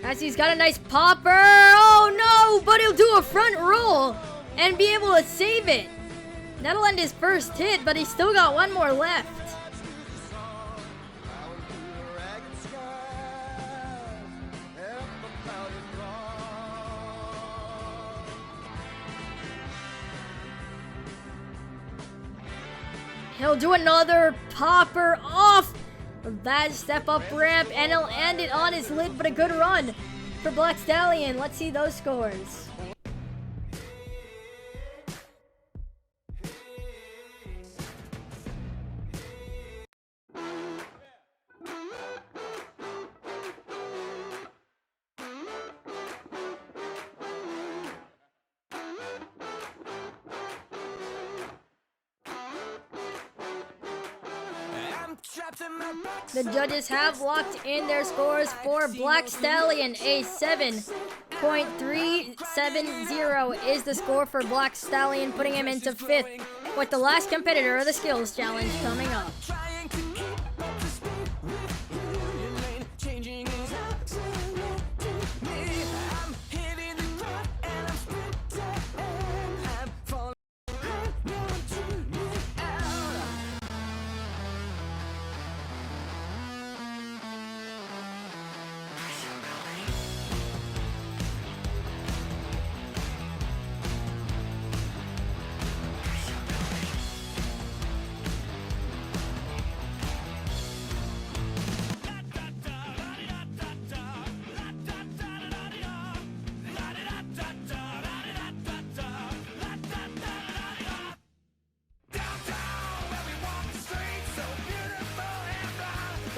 As he's got a nice popper. Oh no, but he'll do a front roll and be able to save it. That'll end his first hit, but he's still got one more left. He'll do another popper off of that step up ramp, and he'll end it on his lid, but a good run for Black Stallion. Let's see those scores. The judges have locked in their scores for Black Stallion. A 7.370 is the score for Black Stallion, putting him into 5th, with the last competitor of the skills challenge coming up.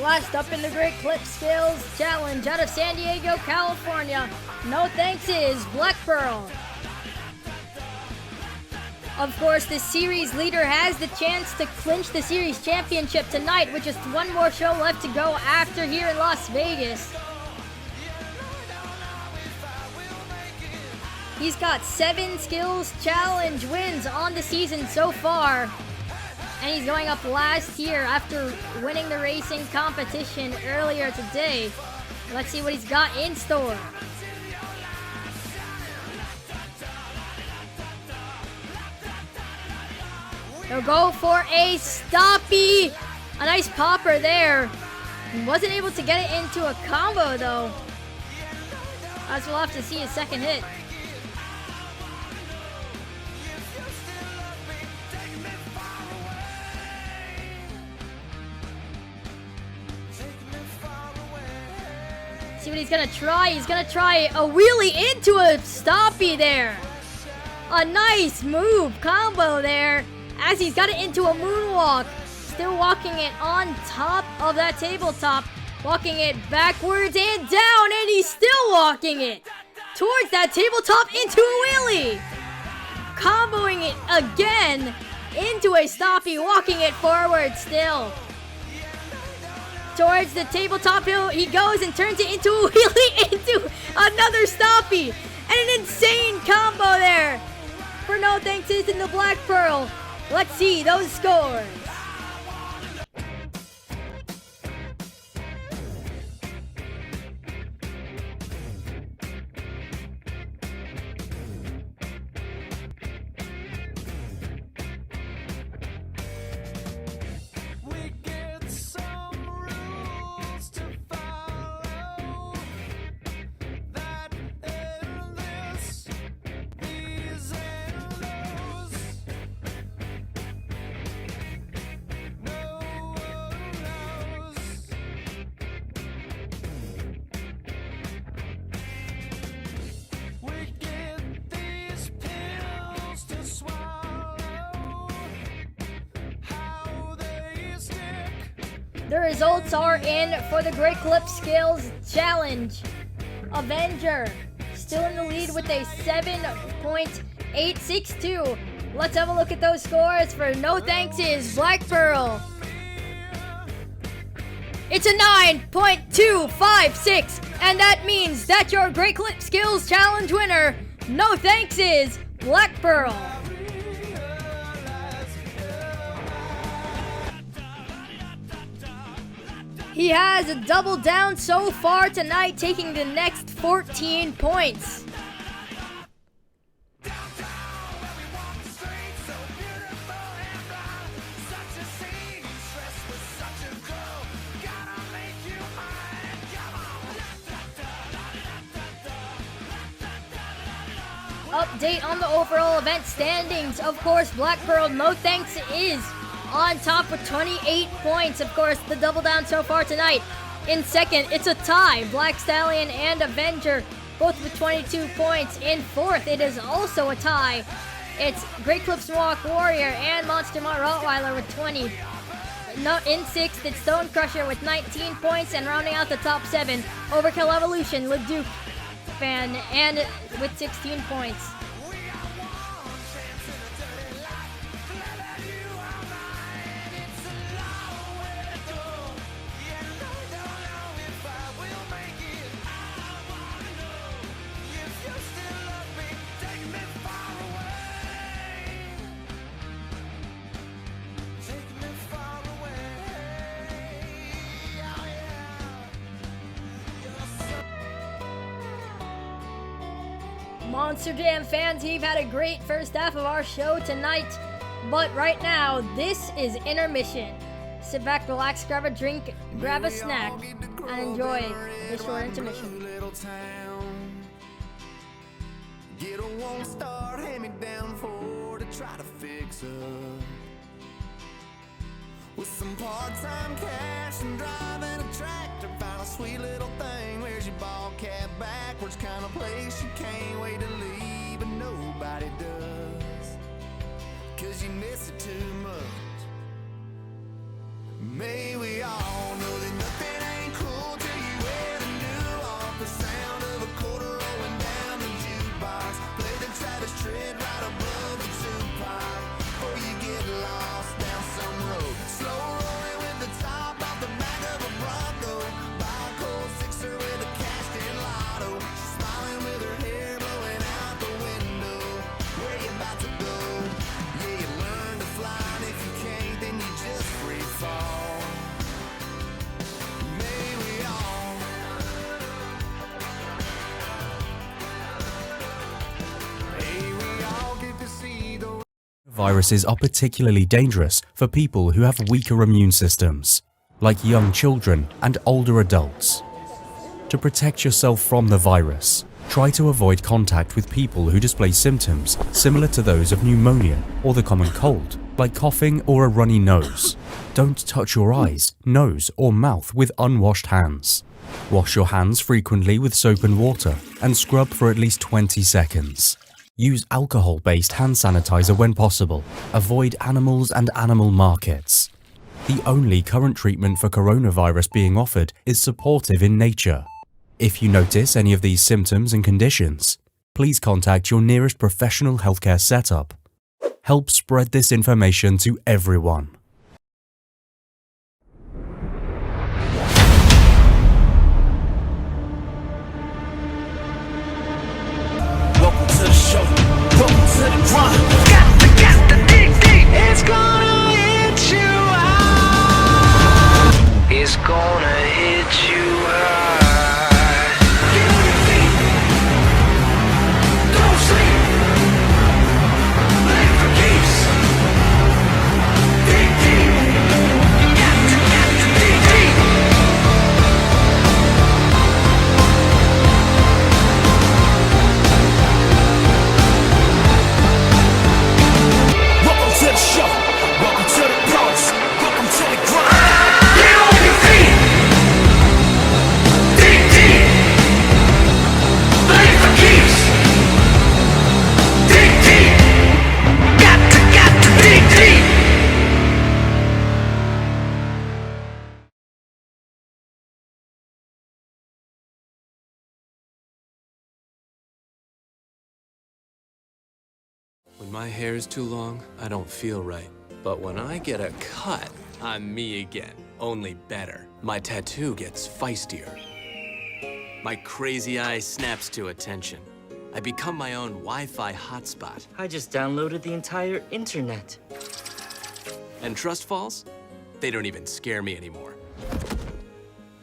Last up in the Great Clip Skills Challenge out of San Diego, California, no thanks is Black Pearl. Of course, the series leader has the chance to clinch the series championship tonight, with just one more show left to go after here in Las Vegas. He's got 7 skills challenge wins on the season so far. And he's going up last here after winning the racing competition earlier today. Let's see what he's got in store. He'll go for a stoppie. A nice popper there. He wasn't able to get it into a combo though. As we'll have to see his second hit. See what he's gonna try. He's gonna try a wheelie into a stoppie there. A nice move combo there as he's got it into a moonwalk. Still walking it on top of that tabletop. Walking it backwards and down, and he's still walking it towards that tabletop into a wheelie. Comboing it again into a stoppie, walking it forward still. Towards the tabletop hill he goes and turns it into a wheelie into another stoppie. And an insane combo there for no thanks is in the Black Pearl. Let's see those scores. The results are in for the Great Clip Skills Challenge. Avenger still in the lead with a 7.862. Let's have a look at those scores for no thanks is Black Pearl. It's a 9.256, and that means that your Great Clip Skills Challenge winner, no thanks is Black Pearl. He has a double down so far tonight, taking the next 14 points. Update on the overall event standings. Of course, Black Pearl, no thanks is on top with 28 points. Of course, the double down so far tonight. In second, it's a tie. Black Stallion and Avenger, both with 22 points. In fourth, it is also a tie. It's Great Clips Walk Warrior and Monster Mutt Rottweiler with 20. No, in sixth, it's Stone Crusher with 19 points, and rounding out the top 7, Overkill Evolution, Leduc Fan, and with 16 points. Monster Jam fans, you've had a great first half of our show tonight, but right now, this is Intermission. Sit back, relax, grab a drink, grab a snack, and enjoy this short intermission. Get a one-star hand-me-down Ford to try to fix up. With some part-time cash and driving a tractor, found a sweet little thing. Where's your ball cap backwards? Kind of place you can't wait to leave, but nobody does, 'cause you miss it too much. May we all know that nothing ain't cool till you wear the new off. The sound of a quarter rolling down the jukebox. Play the Travis Tritt right above the Tupac before you get lost down some road. Slow rolling with the top off the back of a Bronco. Buy a cold sixer with a cashed-in lotto. She's smiling with her hair blowing out the window. Where you about to go? Yeah, you learn to fly, and if you can't, then you just free fall. May we all. May we all get to see the Viruses are particularly dangerous for people who have weaker immune systems, like young children and older adults. To protect yourself from the virus, try to avoid contact with people who display symptoms similar to those of pneumonia or the common cold, like coughing or a runny nose. Don't touch your eyes, nose, or mouth with unwashed hands. Wash your hands frequently with soap and water and scrub for at least 20 seconds. Use alcohol-based hand sanitizer when possible. Avoid animals and animal markets. The only current treatment for coronavirus being offered is supportive in nature. If you notice any of these symptoms and conditions, please contact your nearest professional healthcare setup. Help spread this information to everyone. welcome to the show. Welcome to the grind. Got the dig. It's gonna hit you hard. It's gonna hit you hard. Get on your feet. Don't sleep. Play for keeps. Dig deep. Got to dig deep. Welcome to the show. Welcome to the Bronx. Welcome to the grind. Get on your feet. Dig deep. Play for keeps. Dig deep. Got to dig deep. When my hair is too long, I don't feel right. But when I get a cut, I'm me again, only better. My tattoo gets feistier. My crazy eye snaps to attention. I become my own Wi-Fi hotspot. I just downloaded the entire internet. And trust falls? They don't even scare me anymore.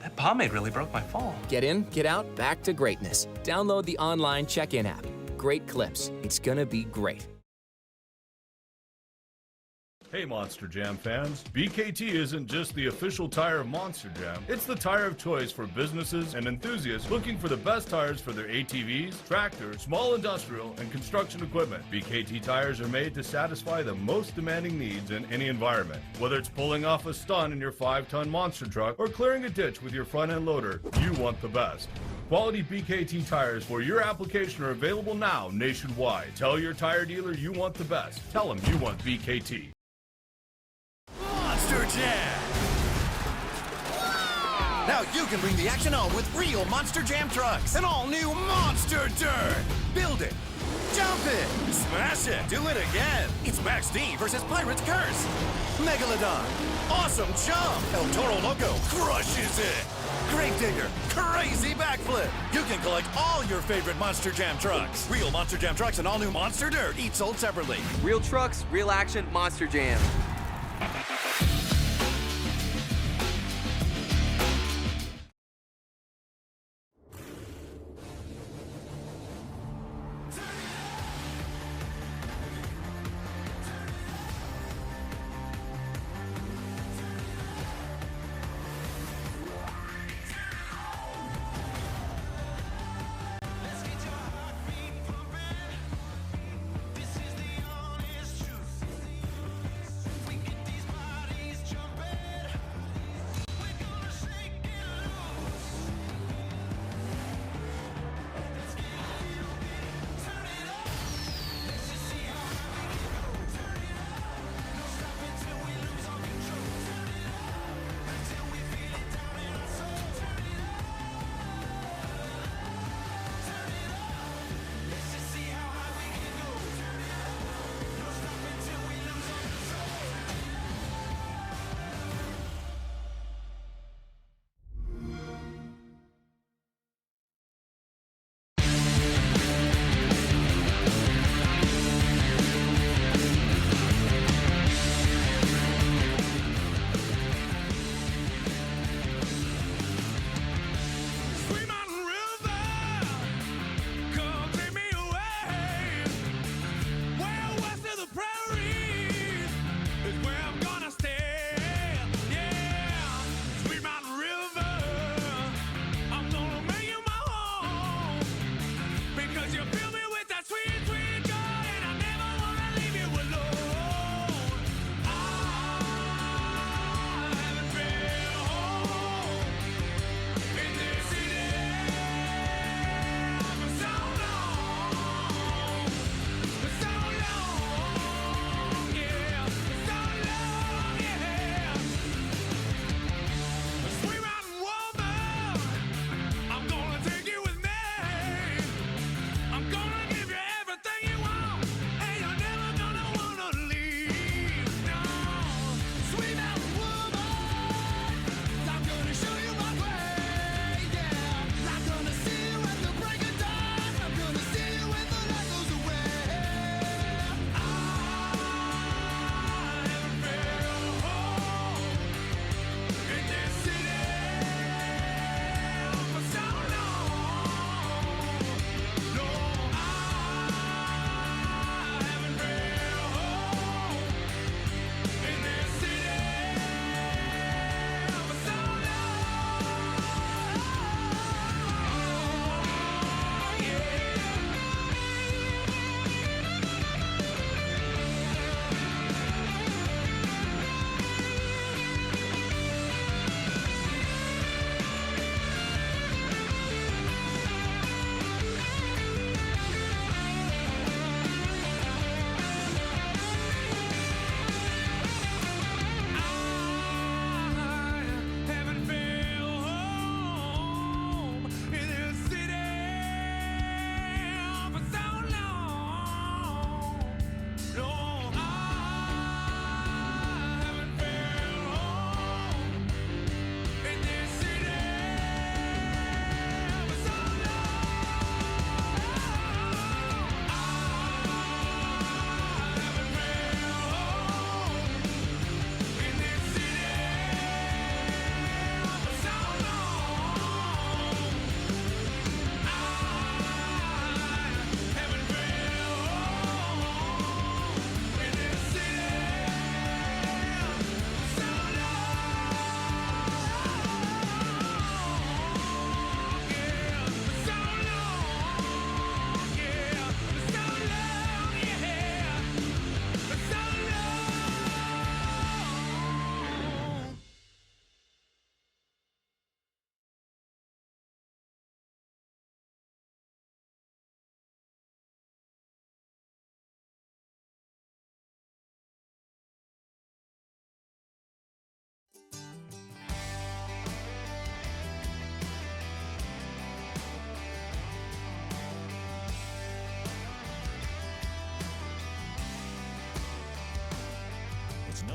That pomade really broke my fall. Get in, get out, back to greatness. Download the online check-in app. Great clips. It's gonna be great. Hey Monster Jam fans, BKT isn't just the official tire of Monster Jam, it's the tire of choice for businesses and enthusiasts looking for the best tires for their ATVs, tractors, small industrial, and construction equipment. BKT tires are made to satisfy the most demanding needs in any environment. Whether it's pulling off a stunt in your 5-ton monster truck or clearing a ditch with your front-end loader, you want the best. Quality BKT tires for your application are available now nationwide. Tell your tire dealer you want the best. Tell them you want BKT. Monster Jam! Now you can bring the action on with real Monster Jam trucks. An all-new Monster Dirt. Build it. Jump it. Smash it. Do it again. It's Max D versus Pirate's Curse. Megalodon. Awesome jump. El Toro Loco crushes it. Gravedigger. Crazy backflip. You can collect all your favorite Monster Jam trucks. Real Monster Jam trucks and all-new Monster Dirt. Each sold separately. Real trucks, real action, Monster Jam.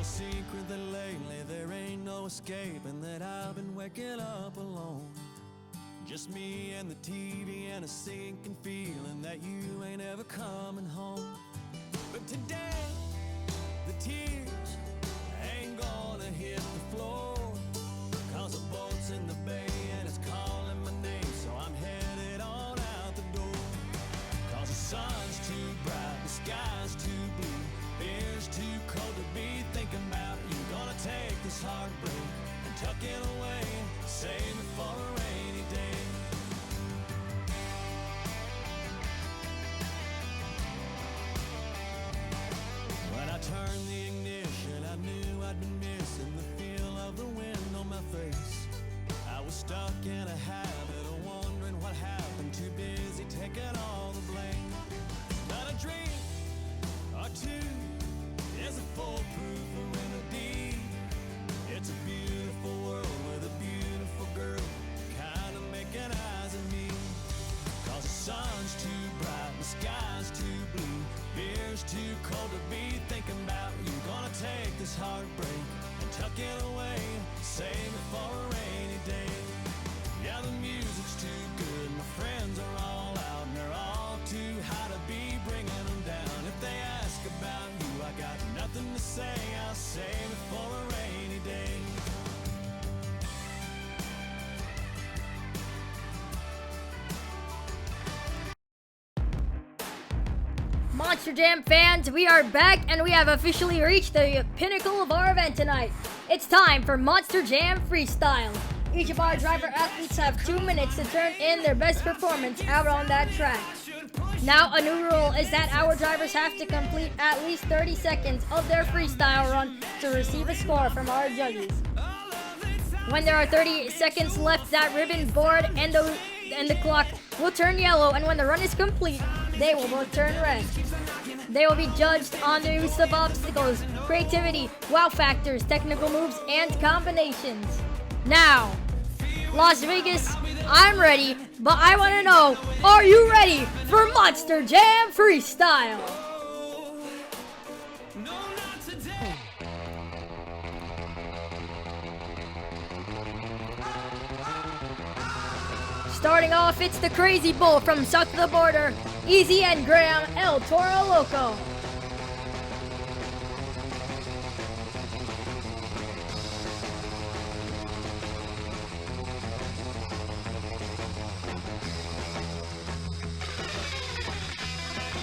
secret that lately there ain't no escaping that I've been waking up alone. Just me and the TV and a sinking feeling that you ain't ever coming home. But today, the tears ain't gonna hit the floor, 'cause the boat's in the bay and it's calling my name, so I'm headed on out the door. 'Cause the sun's too bright, the sky's too blue, beer's too cold to be thinking about you. Gonna take this heartbreak and tuck it away, save it for a rainy day. When I turned the ignition, I knew I'd been missing the feel of the wind on my face. I was stuck in a habit of wondering what happened, too busy taking all the blame. Not a drink or two is a foolproof remedy. It's a beautiful world with a beautiful girl, kinda making eyes at me. 'Cause the sun's too bright, the sky's too blue, beer's too cold to be thinking about you. Gonna take this heartbreak and tuck it away, save it for a rainy day. Yeah, the music's too good, my friends are all out, and they're all too high to be bringing them down. If they ask about you, I got nothing to say, I'll save it for a rainy day. Monster Jam fans, we are back and we have officially reached the pinnacle of our event tonight. It's time for Monster Jam Freestyle. Each of our driver athletes have 2 minutes to turn in their best performance out on that track. Now, a new rule is that our drivers have to complete at least 30 seconds of their freestyle run to receive a score from our judges. When there are 30 seconds left, that ribbon board and the clock will turn yellow, and when the run is complete, they will both turn red. They will be judged on their use of obstacles, creativity, wow factors, technical moves, and combinations. Now, Las Vegas, I'm ready, but I want to know, are you ready for Monster Jam Freestyle? Starting off, it's the Crazy Bull from south of the border, Easy and Graham El Toro Loco.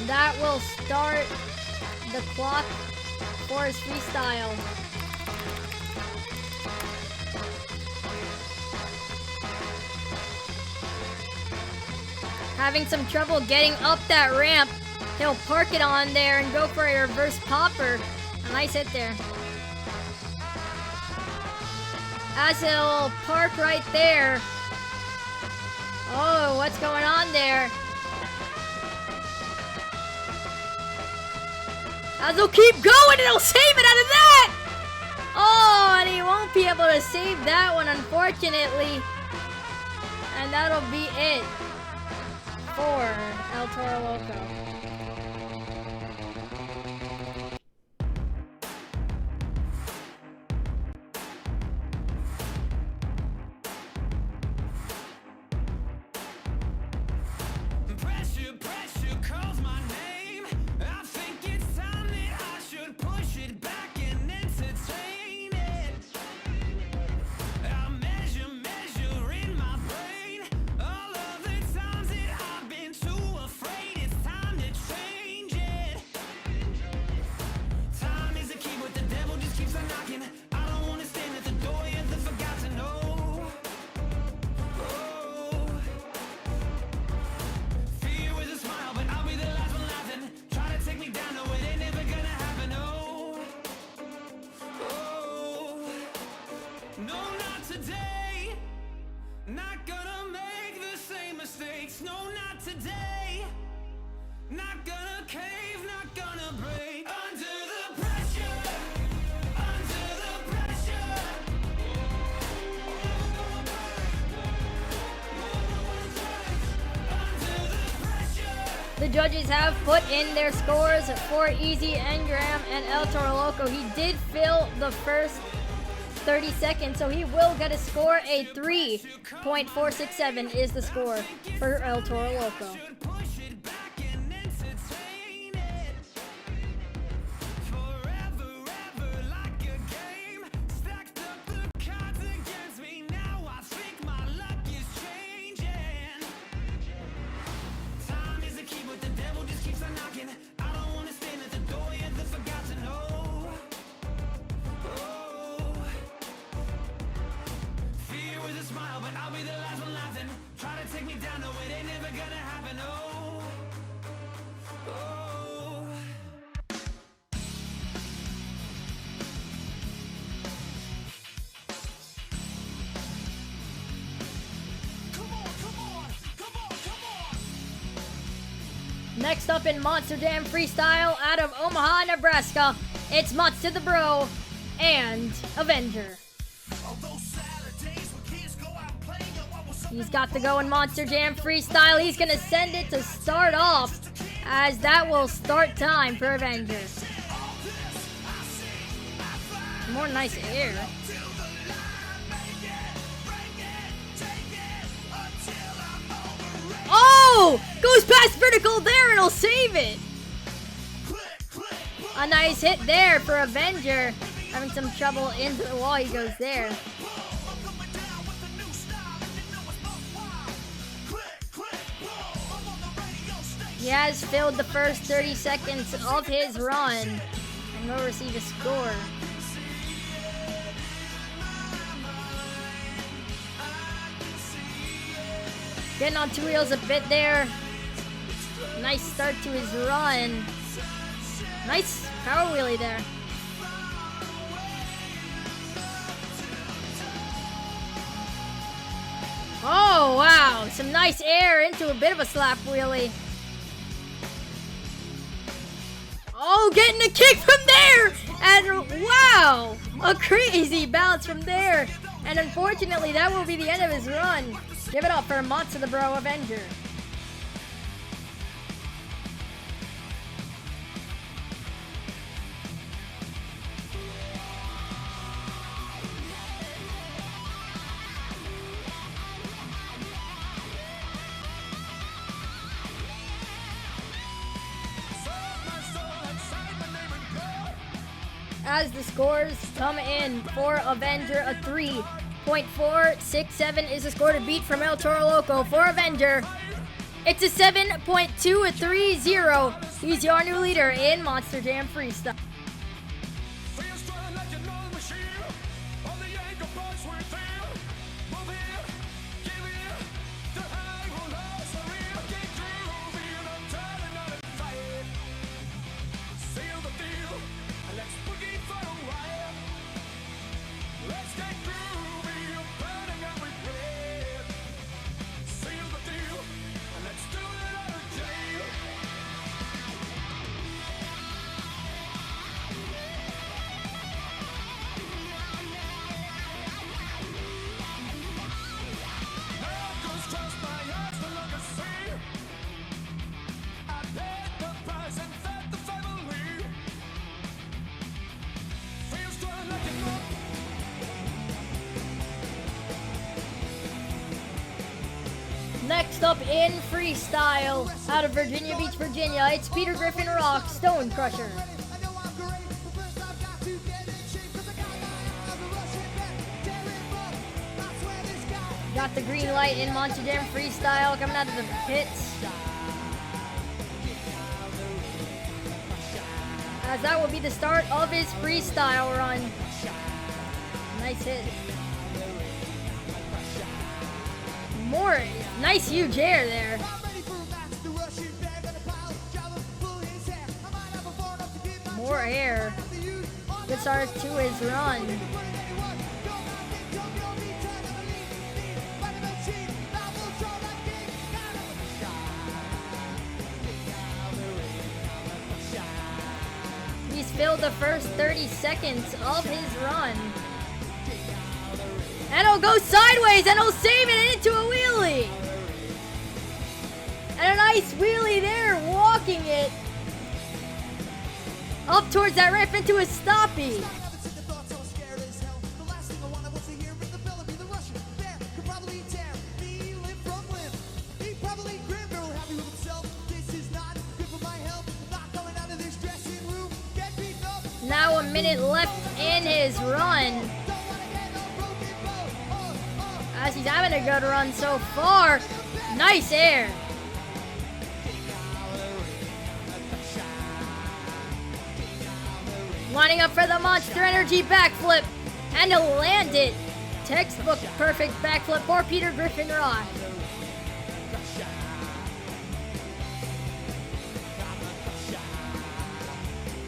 That will start the clock for his freestyle. Having some trouble getting up that ramp, he'll park it on there and go for a reverse popper. A nice hit there. As he'll park right there. Oh, what's going on there? As he'll keep going and he'll save it out of that! Oh, and he won't be able to save that one, unfortunately. And that'll be it for El Toro Loco. Pressure, pressure calls my name. I think it's time that I should push it back and entertain it. I measure in my brain all of the times that I've been too afraid. It's time to change it. Time is a key, but the devil just keeps on knocking. I don't want to stand at the door, yet the forgot to know. Fear was a smile, but I'll be the last one laughing. Try to take me down, no, it ain't never gonna happen. Oh, no, not today. Not gonna make the same mistakes. No, not today. Not gonna cave, not gonna break. Under the pressure. Under the pressure. Under the pressure. The judges have put in their scores for Easy Engram and El Toro Loco. He did fill the first 30 seconds, so he will get a score. A 3.467 is the score for El Toro Loco. Next up in Monster Jam Freestyle out of Omaha, Nebraska, it's Monster the Bro and Avenger. He's got to go in Monster Jam Freestyle. He's going to send it to start off, as that will start time for Avenger. More nice air. Oh! Goes past vertical there and he'll save it. A nice hit there for Avenger. Having some trouble into the wall. He goes there. He has filled the first 30 seconds of his run and will receive a score. Getting on two wheels a bit there. Nice start to his run. Nice power wheelie there. Oh, wow. Some nice air into a bit of a slap wheelie. Oh, getting a kick from there. And wow, a crazy bounce from there. And unfortunately, that will be the end of his run. Give it up for Monster the Bro Avenger. As the scores come in for Avenger, a 3.467 is the score to beat from El Toro Loco. For Avenger, it's a 7.230. He's your new leader in Monster Jam Freestyle. Next up in Freestyle, out of Virginia Beach, Virginia, it's Peter Griffin Rock, Stone Crusher. Got the green light in Monster Jam Freestyle coming out of the pits. As that will be the start of his freestyle run. Nice hit. More nice huge air there. More air. Good start to his run. He's filled the first 30 seconds of his run. And he'll go sideways and he'll save it into a wheelie. And a nice wheelie there. booking it up towards that ramp into a stoppie. Now a minute left in his run. As he's having a good run so far. Nice air. Lining up for the Monster Energy backflip. And to land it. Textbook perfect backflip for Peter Griffin Rock.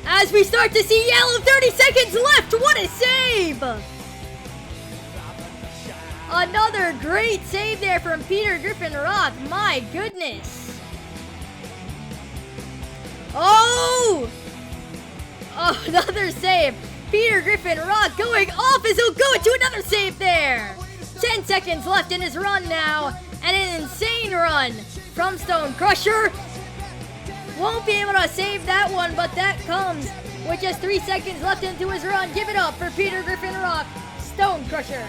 As we start to see yellow, 30 seconds left. What a save! Another great save there from Peter Griffin Rock. My goodness. Oh! Another save. Peter Griffin Rock going off as he'll go into another save there. 10 seconds left in his run now. And an insane run from Stone Crusher. Won't be able to save that one, but that comes with just 3 seconds left into his run. Give it up for Peter Griffin Rock, Stone Crusher.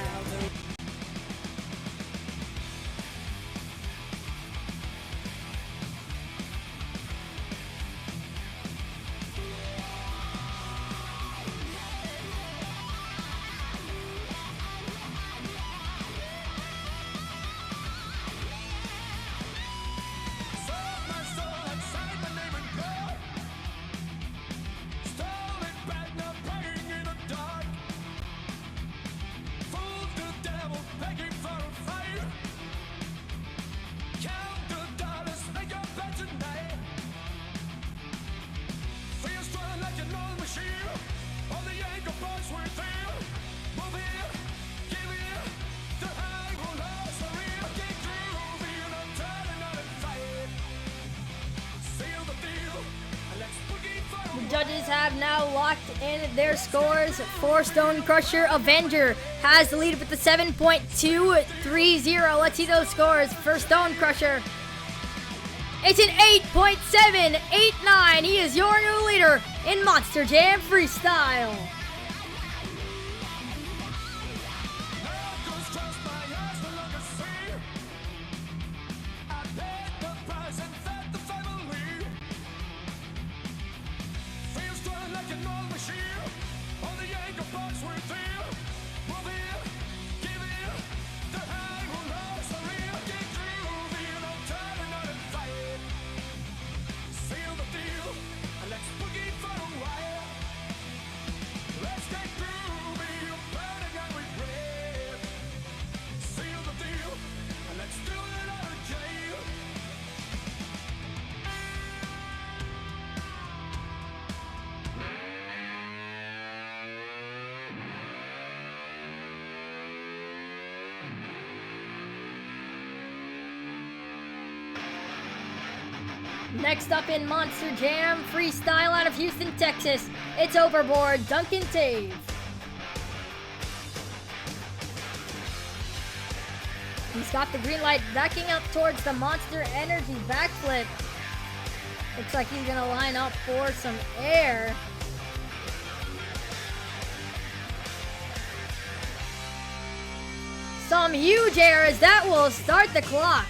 Judges have now locked in their scores for Stone Crusher. Avenger has the lead with the 7.230. Let's see those scores for Stone Crusher. It's an 8.789. He is your new leader in Monster Jam Freestyle. Next up in Monster Jam Freestyle out of Houston, Texas, it's Overboard, Duncan Tave. He's got the green light backing up towards the Monster Energy backflip. Looks like he's gonna line up for some air. Some huge air as that will start the clock.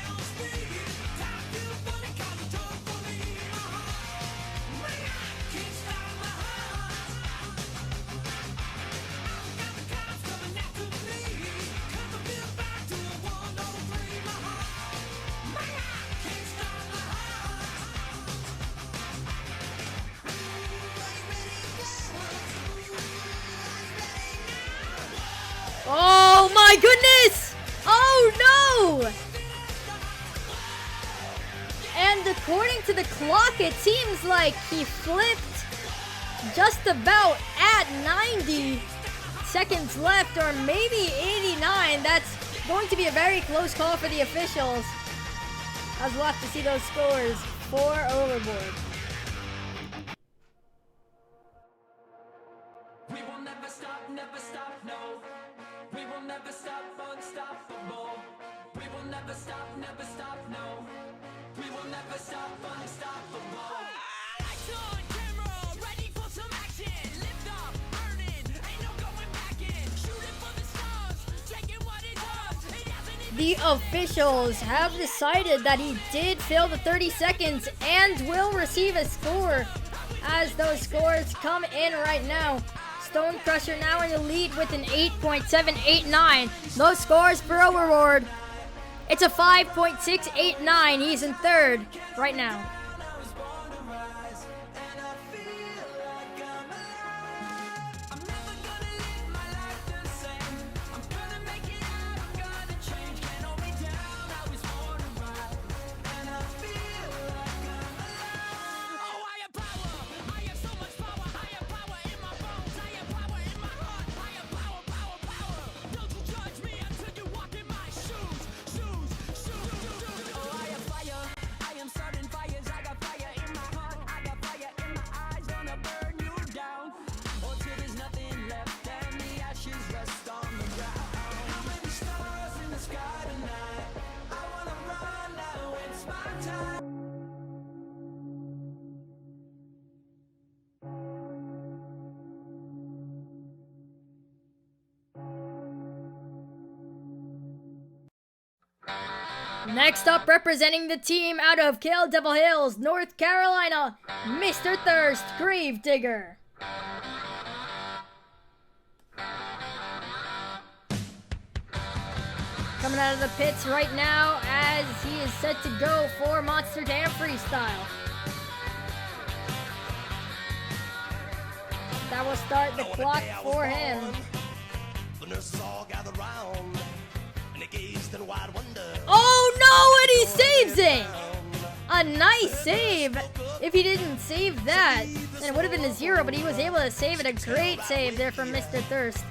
Oh my goodness! Oh no! And according to the clock, it seems like he flipped just about at 90 seconds left, or maybe 89. That's going to be a very close call for the officials, as we'll have to see those scores for Overboard. We will never stop, no. We will never stop, unstoppable. We will never stop, no. We will never stop, unstoppable. The officials have decided that he did fill the 30 seconds and will receive a score. As those scores come in right now, Stone Crusher now in the lead with an 8.789. Those scores for a reward. It's a 5.689. He's in third right now. Next up, representing the team out of Kill Devil Hills, North Carolina, Mr. Thirst, Gravedigger. Coming out of the pits right now as he is set to go for Monster Jam Freestyle. That will start the clock for him. The nurses all gather round, and they gazed in wide wonder. Oh no, and he saves it! A nice save. If he didn't save that, then it would have been a 0, but he was able to save it. A great save there from Mr. Thirst.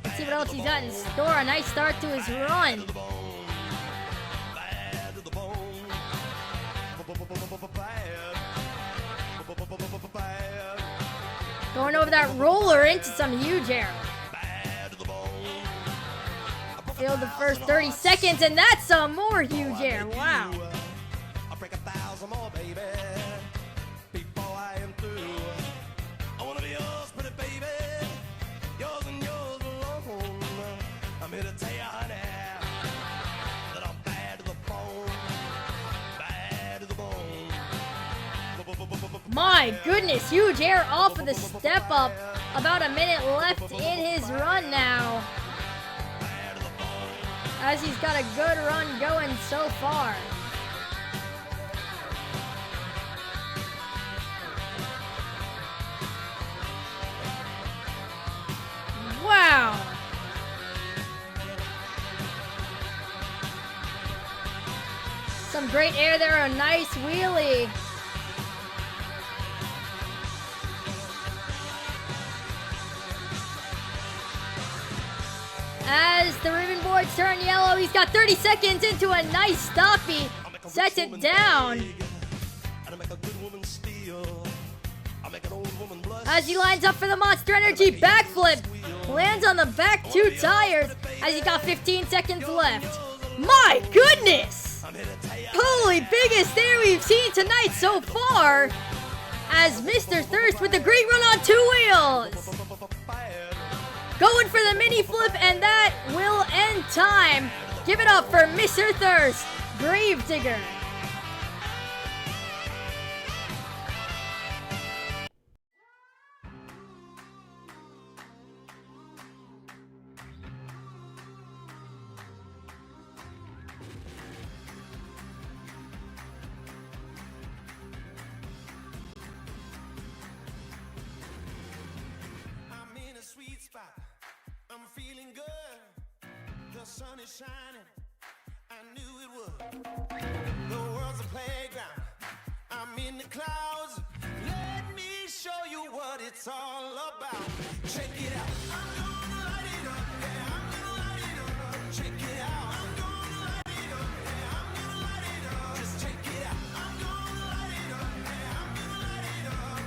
Let's see what else he's got in store. A nice start to his run. Going over that roller into some huge air. Filled the first 30 seconds, and that's some more huge air. Wow. I'll break 1,000 more, baby, before I am through. I wanna be yours, pretty baby, yours and yours alone. I'm here to tell you, honey, that I'm bad to the bone, bad to the bone. My goodness, huge air off of the step up. About a minute left in his run now, as he's got a good run going so far. Wow. Some great air there, a nice wheelie. As the ribbon boards turn yellow, he's got 30 seconds into a nice stoppie. Sets it down. As he lines up for the Monster Energy backflip. Lands on the back two tires as he's got 15 seconds left. My goodness! Holy biggest air we've seen tonight so far. As Mr. Thirst with a great run on 2 wheels. Going for the mini flip, and that will end time. Give it up for Mr. Thirst, Gravedigger. I'm in a sweet spot. I'm feeling good. The sun is shining. I knew it would. The world's a playground. I'm in the clouds. Let me show you what it's all about. Check it out. I'm gonna light it up. Yeah, I'm gonna light it up. Check it out. I'm gonna light it up. Yeah, I'm gonna light it up. Just check it out. I'm gonna light it up. Yeah, I'm gonna light it up.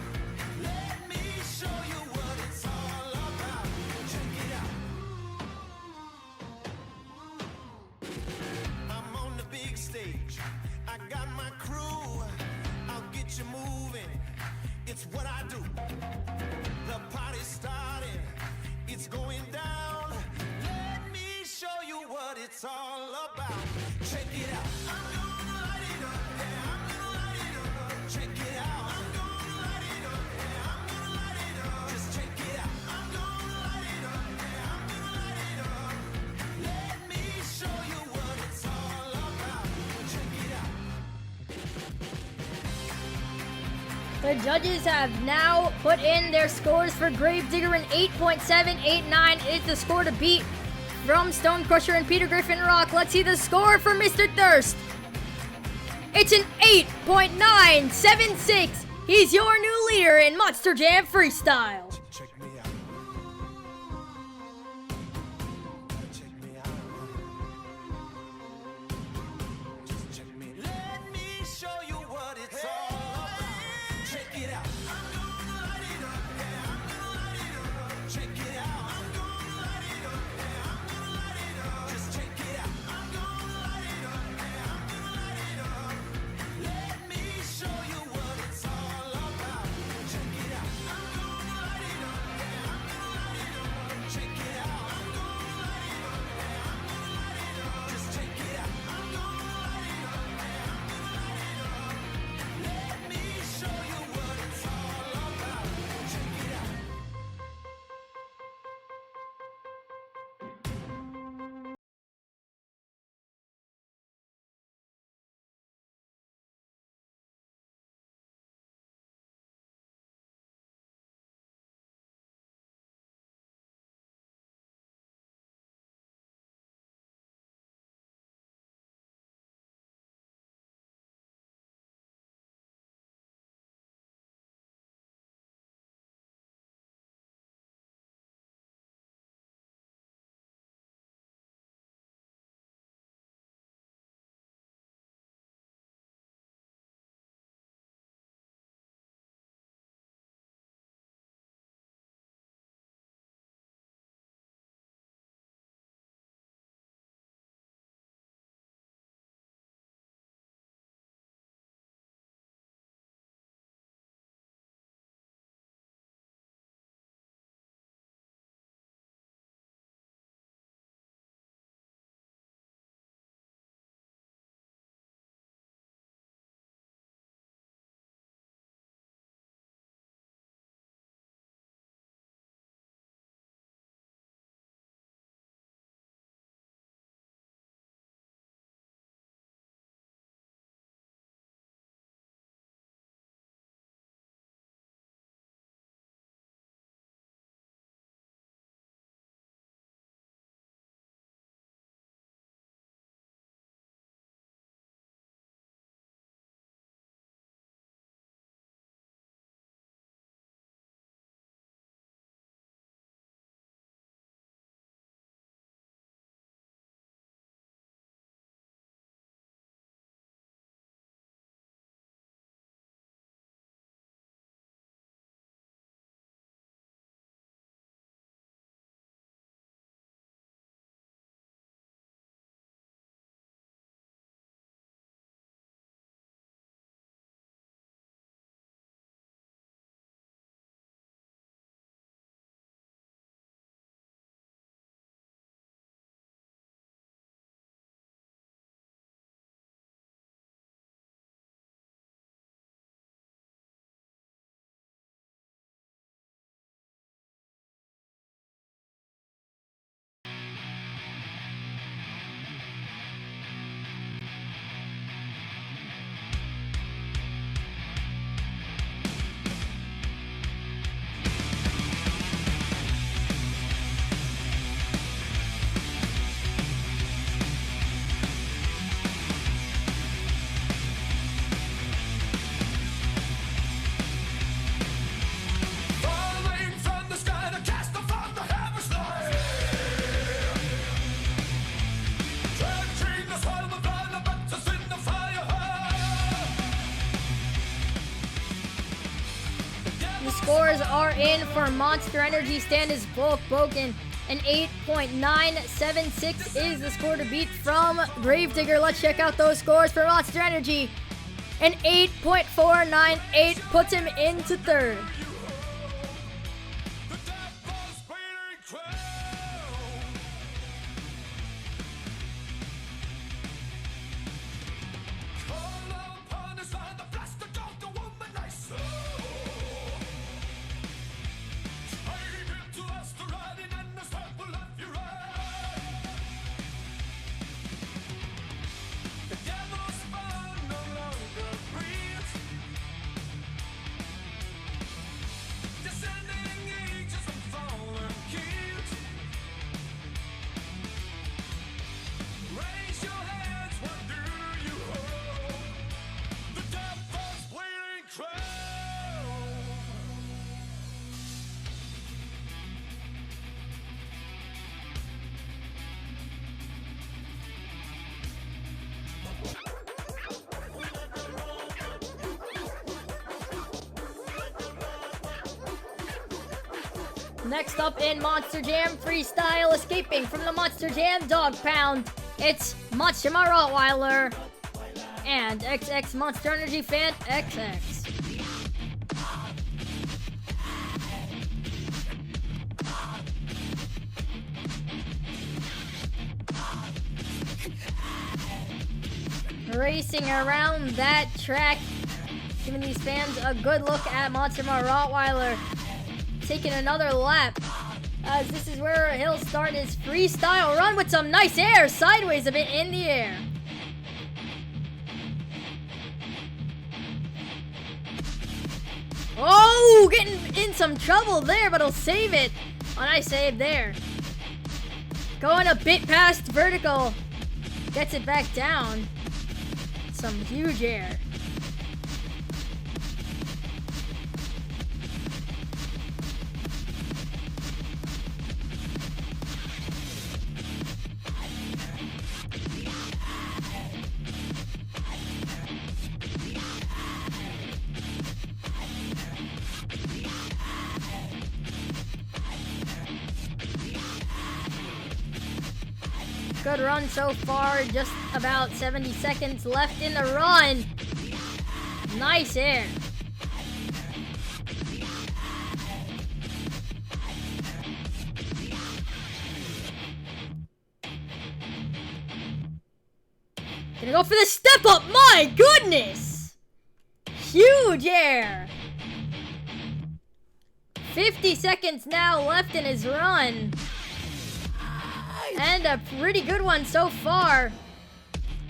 Let me show you what it's all about. Check it out. I'm on the big stage. I got my crew. I'll get you moving. It's what I do. The party's started. It's going down. Let me show you what it's all about. The judges have now put in their scores for Gravedigger, an 8.789 is the score to beat from Stone Crusher and Peter Griffin Rock. Let's see the score for Mr. Thirst. It's an 8.976. He's your new leader in Monster Jam Freestyle. Scores are in for Monster Energy Stand is broken. An 8.976 is the score to beat from Gravedigger. Let's check out those scores for Monster Energy. An 8.498 puts him into third. Next up in Monster Jam Freestyle, escaping from the Monster Jam Dog Pound, it's Monster My Rottweiler and XX Monster Energy Fan XX. Racing around that track, giving these fans a good look at Monster My Rottweiler taking another lap, as this is where he'll start his freestyle run with some nice air sideways of it in the air. Oh, getting in some trouble there, but he'll save it. A nice save there. Going a bit past vertical, gets it back down. Some huge air. Good run so far, just about 70 seconds left in the run. Nice air. Gonna go for the step up, my goodness! Huge air. 50 seconds now left in his run. And a pretty good one so far.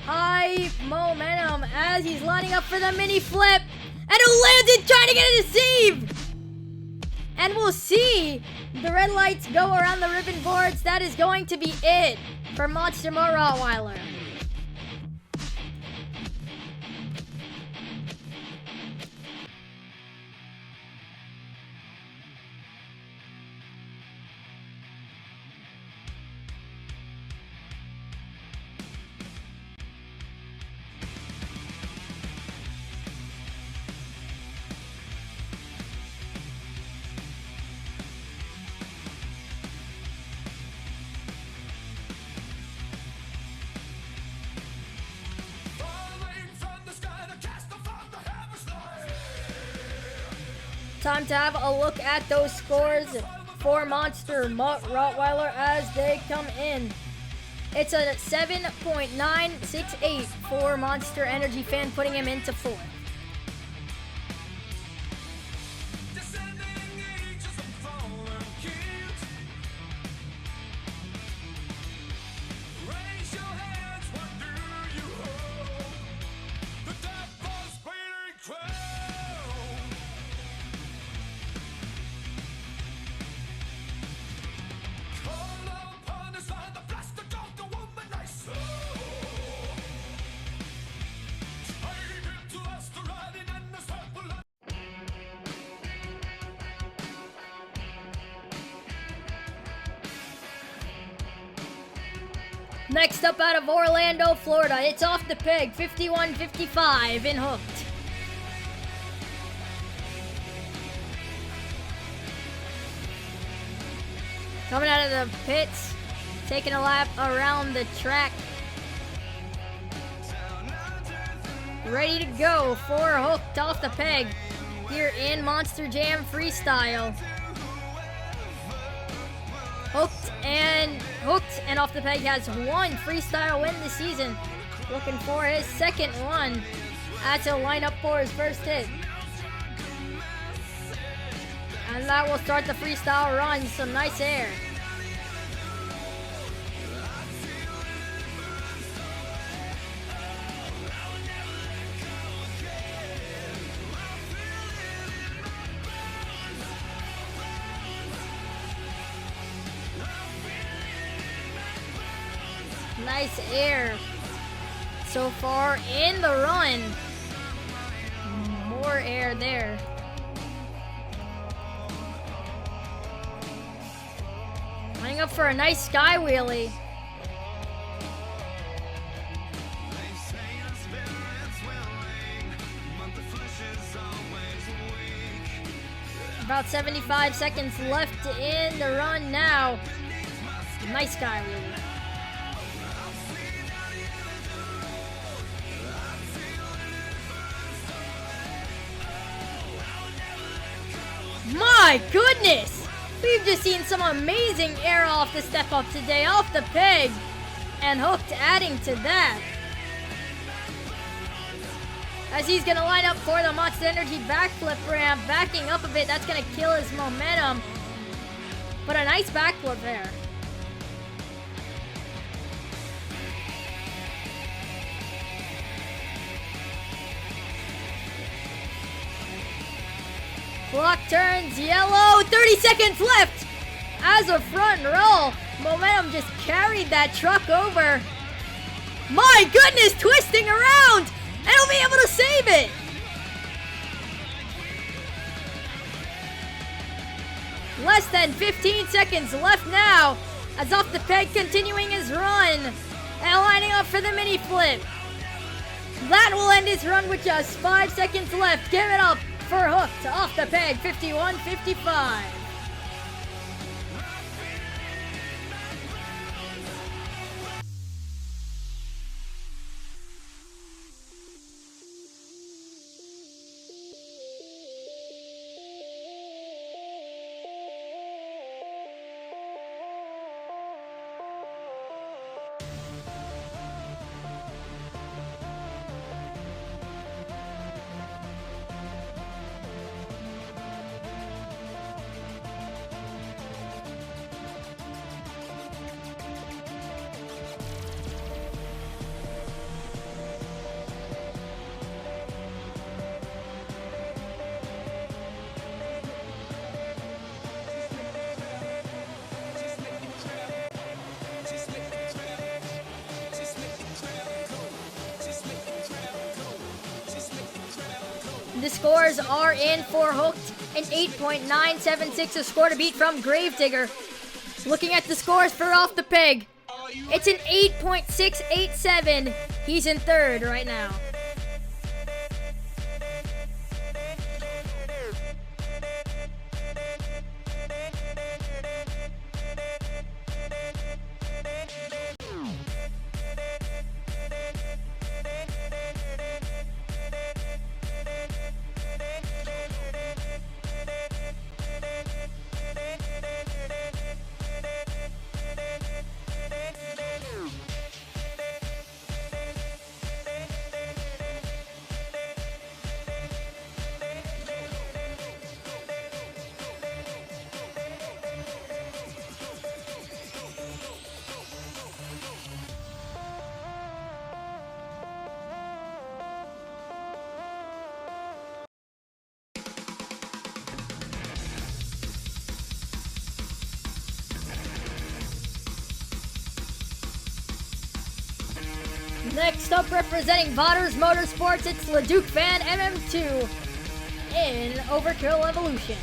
High momentum as he's lining up for the mini flip. And who landed trying to get it to save? And we'll see the red lights go around the ribbon boards. That is going to be it for Monster My Rottweiler. Time to have a look at those scores for Monster My Rottweiler as they come in. It's a 7.968 for Monster Energy Fan, putting him into fourth. Next up out of Orlando, Florida, it's Off the Peg, 51-55 in Hooked. Coming out of the pits, taking a lap around the track. Ready to go for Hooked Off the Peg here in Monster Jam Freestyle. Hooked and Off the Peg has one freestyle win this season. Looking for his second one as he'll line up for his first hit. And that will start the freestyle run. Some nice air. Nice air so far in the run. More air there. Lining up for a nice sky wheelie. About 75 seconds left in the run now. Nice guy, really. My goodness! We've just seen some amazing air off the step up today, off the peg, and Hooked adding to that. As he's gonna line up for the Monster Energy backflip ramp, backing up a bit, that's gonna kill his momentum. But a nice backflip there. Clock turns yellow, 30 seconds left! As a front roll, momentum just carried that truck over. My goodness, twisting around! And he'll be able to save it! Less than 15 seconds left now, as Off the Peg continuing his run and lining up for the mini flip. That will end his run with just 5 seconds left. Give it up for Hooked, Off the Peg, 51.55. The scores are in for Hooked, an 8.976, a score to beat from Gravedigger. Looking at the scores for Off the Peg, it's an 8.687. He's in third right now. Next up, representing Votters Motorsports, it's Leduc Fan MM2 in Overkill Evolution.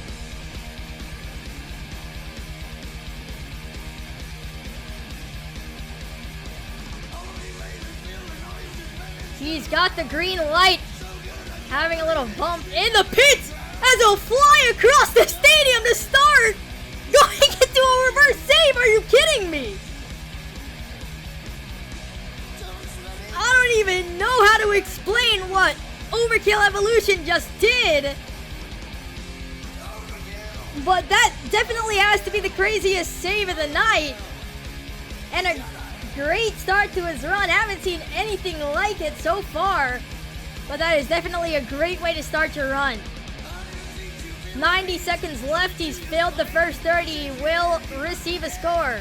He's got the green light, having a little bump in the pits as he'll fly across the stadium to start, going into a reverse save. Are you kidding me? I don't even know how to explain what Overkill Evolution just did, but that definitely has to be the craziest save of the night, and a great start to his run. Haven't seen anything like it so far, but that is definitely a great way to start your run. 90 seconds left. He's failed the first 30. He will receive a score.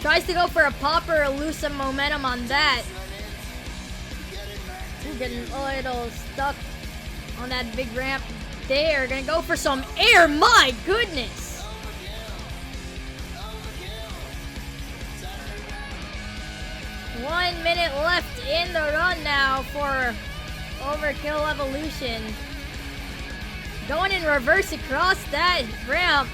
Tries to go for a popper or lose some momentum on that. Ooh, getting a little stuck on that big ramp there. Gonna go for some air. My goodness. One minute left in the run now for Overkill Evolution. Going in reverse across that ramp.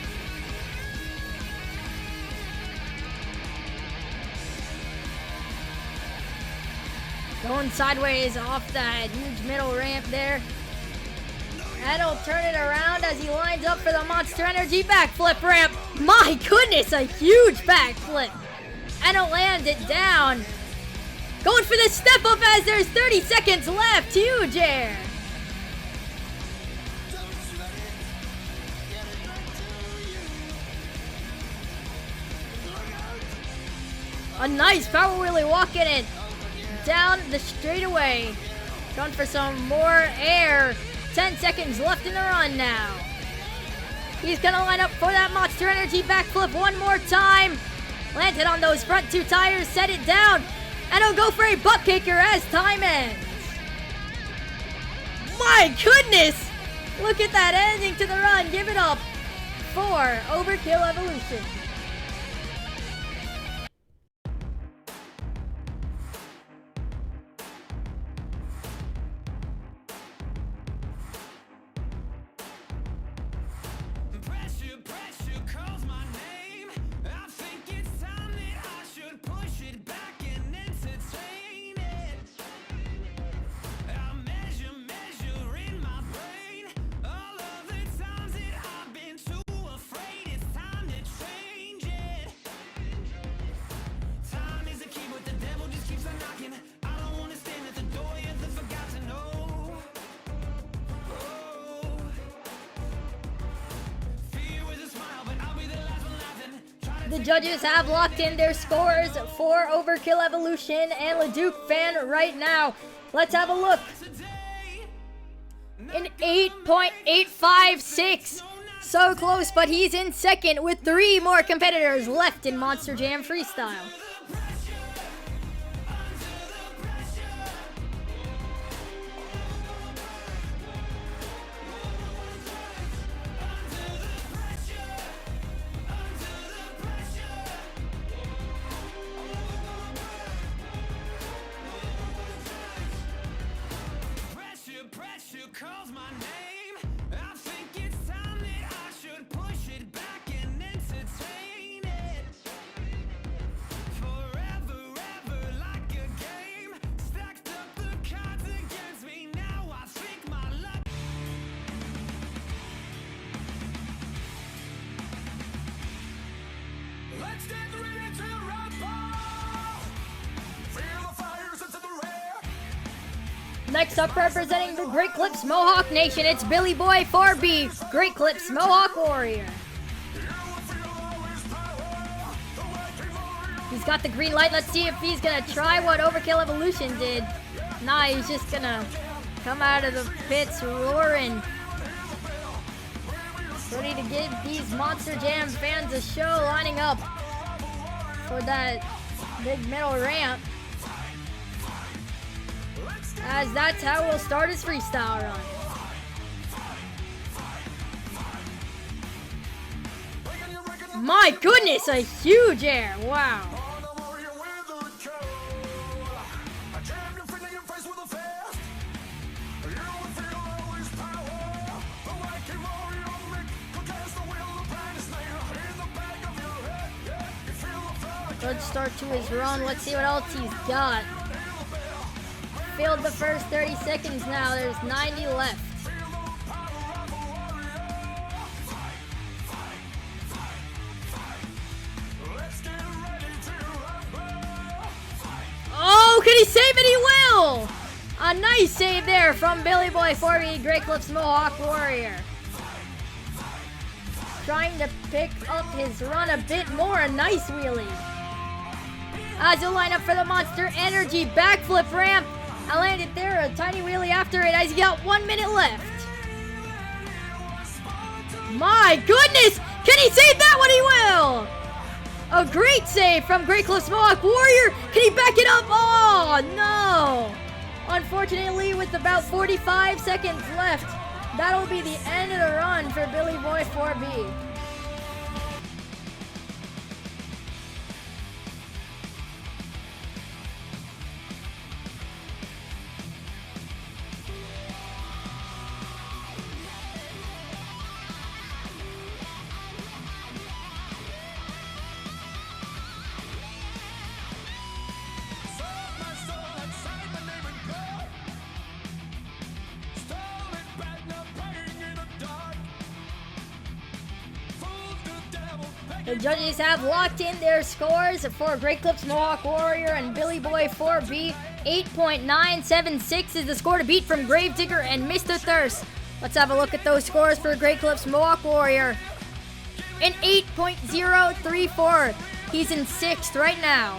Going sideways off that huge middle ramp there. Ed'll turn it around as he lines up for the Monster Energy backflip ramp. My goodness, a huge backflip. Ed'll land it down. Going for the step up as there's 30 seconds left. Huge air. A nice power wheelie walking it down the straightaway. Going for some more air. 10 seconds left in the run now. He's gonna line up for that Monster Energy backflip one more time. Landed on those front two tires, set it down, and he'll go for a butt kicker as time ends. My goodness! Look at that ending to the run. Give it up for Overkill Evolution. The judges have locked in their scores for Overkill Evolution and Leduc Fan right now. Let's have a look. An 8.856. So close, but he's in second with 3 more competitors left in Monster Jam Freestyle. Calls my name. I think it's time that I should push it back and entertain it. Forever, ever, like a game. Stacked up the cards against me. Now I think my luck. Let's get ready to rumble. Feel the fires into the red. Next up, representing the Great Clips Mohawk Nation, it's Billy Boy 4B, Great Clips Mohawk Warrior. He's got the green light. Let's see if he's gonna try what Overkill Evolution did. Nah, he's just gonna come out of the pits roaring. Ready to give these Monster Jam fans a show, lining up for that big middle ramp. As that's how we'll start his freestyle run. My goodness, a huge air. Wow. Good start to his run. Let's see what else he's got. Filled the first 30 seconds now. There's 90 left. Oh, can he save it? He will! A nice save there from Billy Boy 4B, Great Clips Mohawk Warrior. Trying to pick up his run a bit more. A nice wheelie. As he'll line up for the Monster Energy backflip ramp. I landed there, a tiny wheelie after it as he got 1 minute left. My goodness! Can he save that one? He will! A great save from Great Clips Mohawk Warrior. Can he back it up? Oh, no! Unfortunately, with about 45 seconds left, that'll be the end of the run for Billy Boy 4B. The judges have locked in their scores for Great Clips Mohawk Warrior and Billy Boy 4B. 8.976 is the score to beat from Gravedigger and Mr. Thirst. Let's have a look at those scores for Great Clips Mohawk Warrior. An 8.034. He's in 6th right now.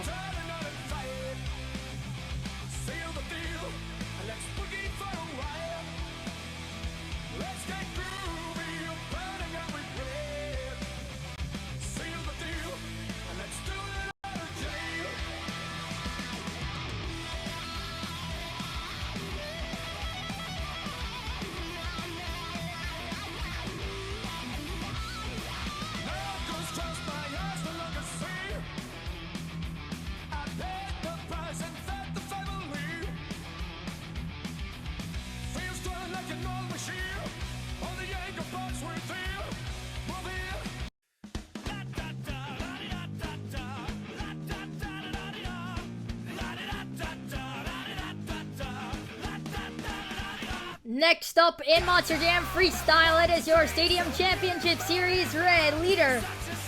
Next up in Monster Jam Freestyle, it is your Stadium Championship Series Red leader.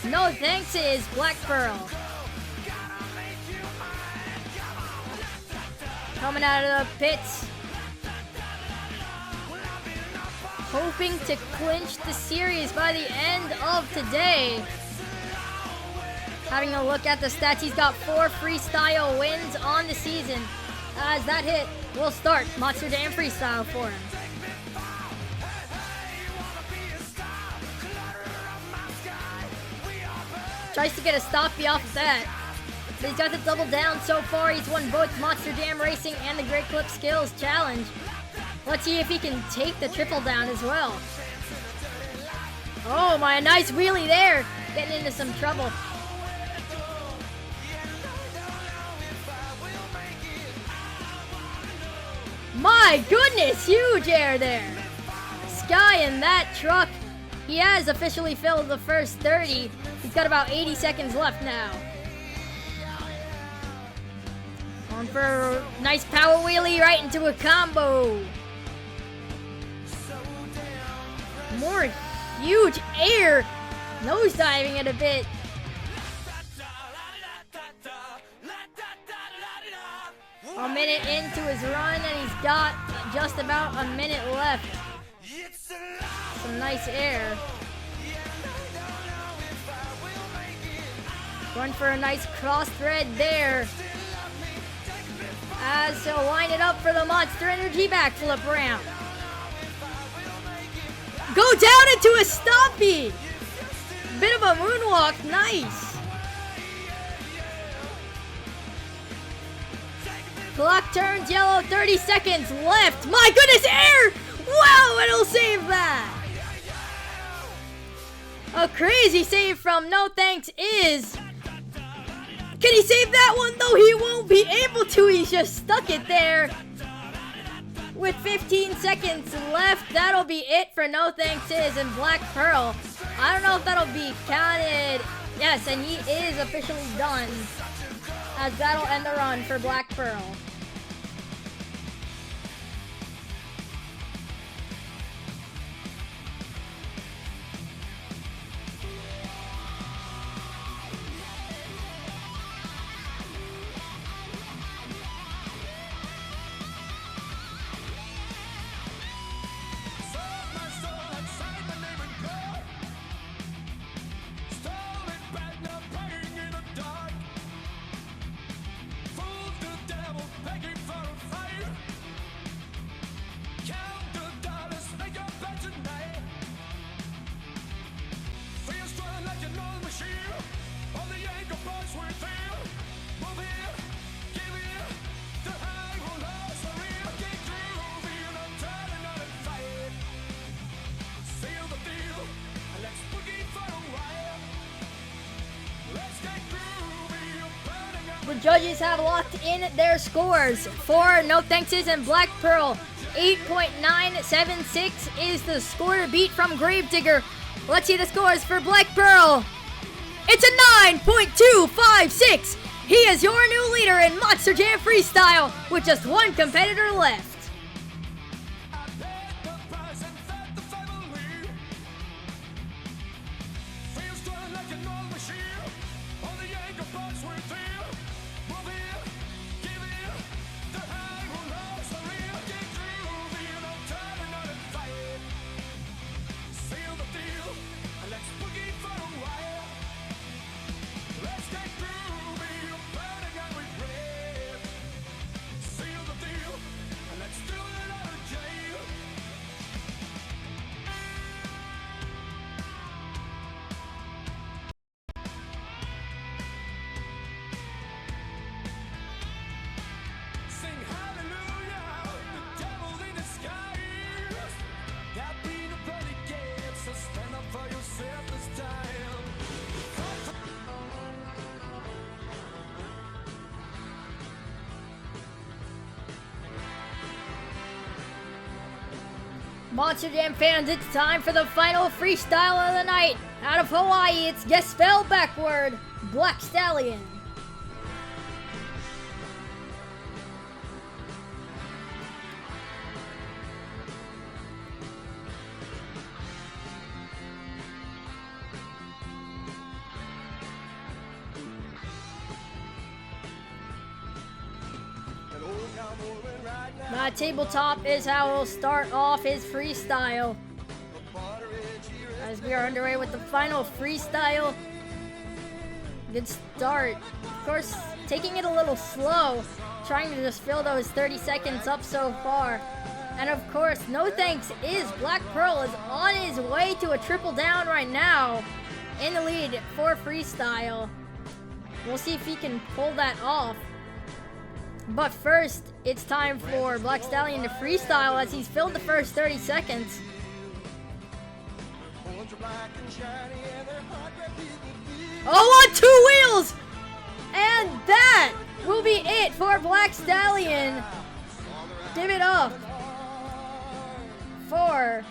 No thanks is Black Pearl. Coming out of the pits, hoping to clinch the series by the end of today. Having a look at the stats, he's got 4 freestyle wins on the season. As that hit will start Monster Jam Freestyle for him. Tries to get a stoppie off of that. But he's got the double down so far. He's won both Monster Jam Racing and the Great Clip Skills Challenge. Let's see if he can take the triple down as well. Oh my, nice wheelie there. Getting into some trouble. My goodness, huge air there. Sky in that truck. He has officially filled the first 30. He's got about 80 seconds left now. Going for a nice power wheelie right into a combo. More huge air. Nosediving it a bit. A minute into his run, and he's got just about a minute left. Some nice air. Going for a nice cross thread there. As he'll line it up for the Monster Energy backflip ramp. Go down into a stompy. Bit of a moonwalk, nice. Clock turns yellow, 30 seconds left. My goodness, air! Wow, it'll save that. A crazy save from No Thanks is. Can he save that one? Though he won't be able to. He's just stuck it there. With 15 seconds left, that'll be it for No Thanks is and Black Pearl. I don't know if that'll be counted. Yes, and he is officially done. As that'll end the run for Black Pearl. The judges have locked in their scores for No Thankses and Black Pearl. 8.976 is the score to beat from Gravedigger. Let's see the scores for Black Pearl. It's a 9.256. He is your new leader in Monster Jam Freestyle with just one competitor left. Monster Jam fans, it's time for the final freestyle of the night. Out of Hawaii, it's Guess Spell Backward, Black Stallion. That tabletop is how we'll start off his freestyle. As we are underway with the final freestyle. Good start. Of course, taking it a little slow. Trying to just fill those 30 seconds up so far. And of course, no thanks is Black Pearl is on his way to a triple down right now. In the lead for freestyle. We'll see if he can pull that off. But first, it's time for Black Stallion to freestyle as he's filled the first 30 seconds. Oh, on 2 wheels! And that will be it for Black Stallion. Give it up for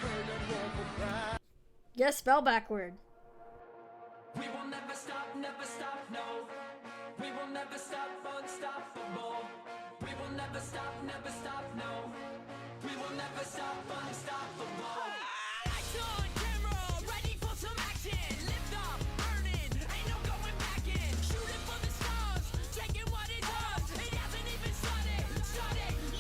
Guess Spell Backward. We will never stop, no. We will never stop, unstoppable. We will never stop, no. We will never stop, unstoppable. Lights on, camera, ready for some action. Lift up, burning, ain't no going back in. Shooting for the stars, taking what it does. It hasn't even started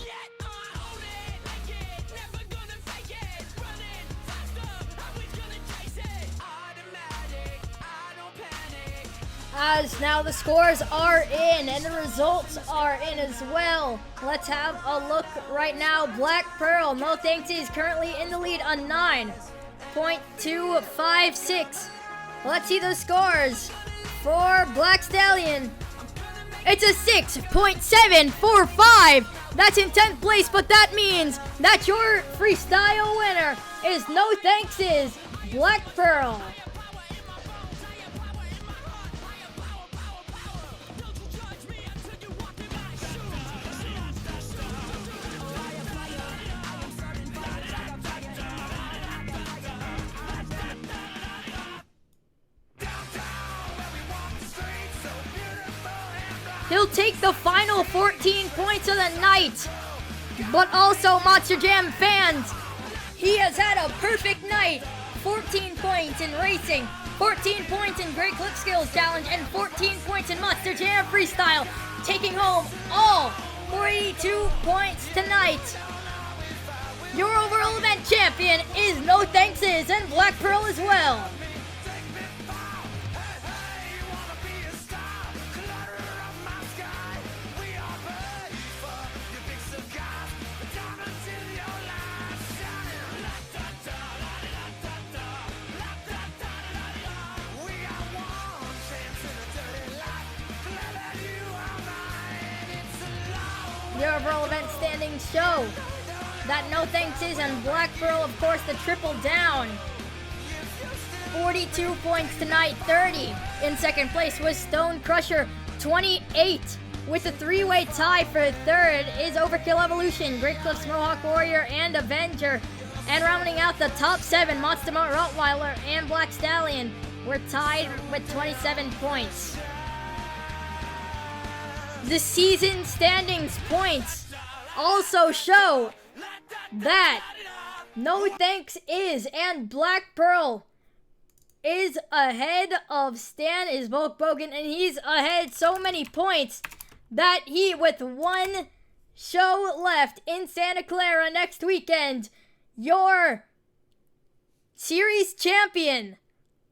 yet. Own it, make it, never gonna fake it. Running faster, how we gonna chase it? Automatic, I don't panic. As now the scores are in and the results are in as well. Let's have a look right now. Black Pearl, no thanks, is currently in the lead on 9.256. Let's see those scores for Black Stallion. It's a 6.745. That's in 10th place, but that means that your freestyle winner is no thanks is Black Pearl. He'll take the final 14 points of the night. But also, Monster Jam fans, he has had a perfect night. 14 points in racing, 14 points in Great Clip Skills Challenge, and 14 points in Monster Jam Freestyle, taking home all 42 points tonight. Your overall event champion is No Thankses and Black Pearl as well. Your overall event standings show that No Thankses and Black Pearl, of course, the triple down. 42 points tonight, 30. In second place was Stone Crusher, 28. With a three-way tie for third is Overkill Evolution, Great Cliffs Mohawk Warrior, and Avenger. And rounding out the top 7, Monster Mutt Rottweiler and Black Stallion were tied with 27 points. The season standings points also show that No Thanks is and Black Pearl is ahead of Stan is Bogan, and he's ahead so many points that he, with one show left in Santa Clara next weekend, your series champion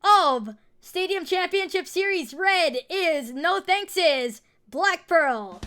of Stadium Championship Series Red is No Thanks is Black Pearl.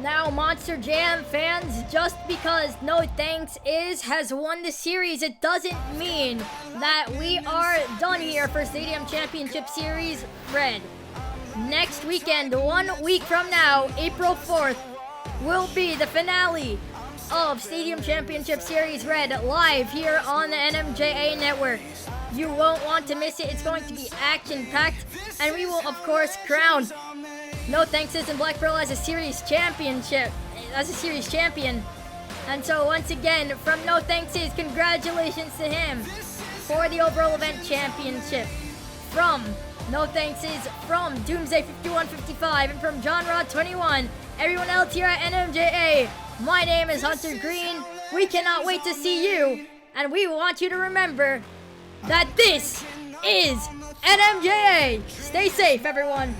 Now, Monster Jam fans, just because No Thanks is has won the series, it doesn't mean that we are done here for Stadium Championship Series Red. Next weekend, 1 week from now, April 4th, will be the finale of Stadium Championship Series Red live here on the NMJA network. You won't want to miss it. It's going to be action-packed, and we will, of course, crown No Thanks is and Black Pearl as a series champion. And so once again, from No Thanks is, congratulations to him for the overall event championship. From No Thanks is, from Doomsday 5155, and from John Rod 21, everyone else here at NMJA, my name is Hunter Green. We cannot wait to see you, and we want you to remember that this is NMJA. Stay safe, everyone.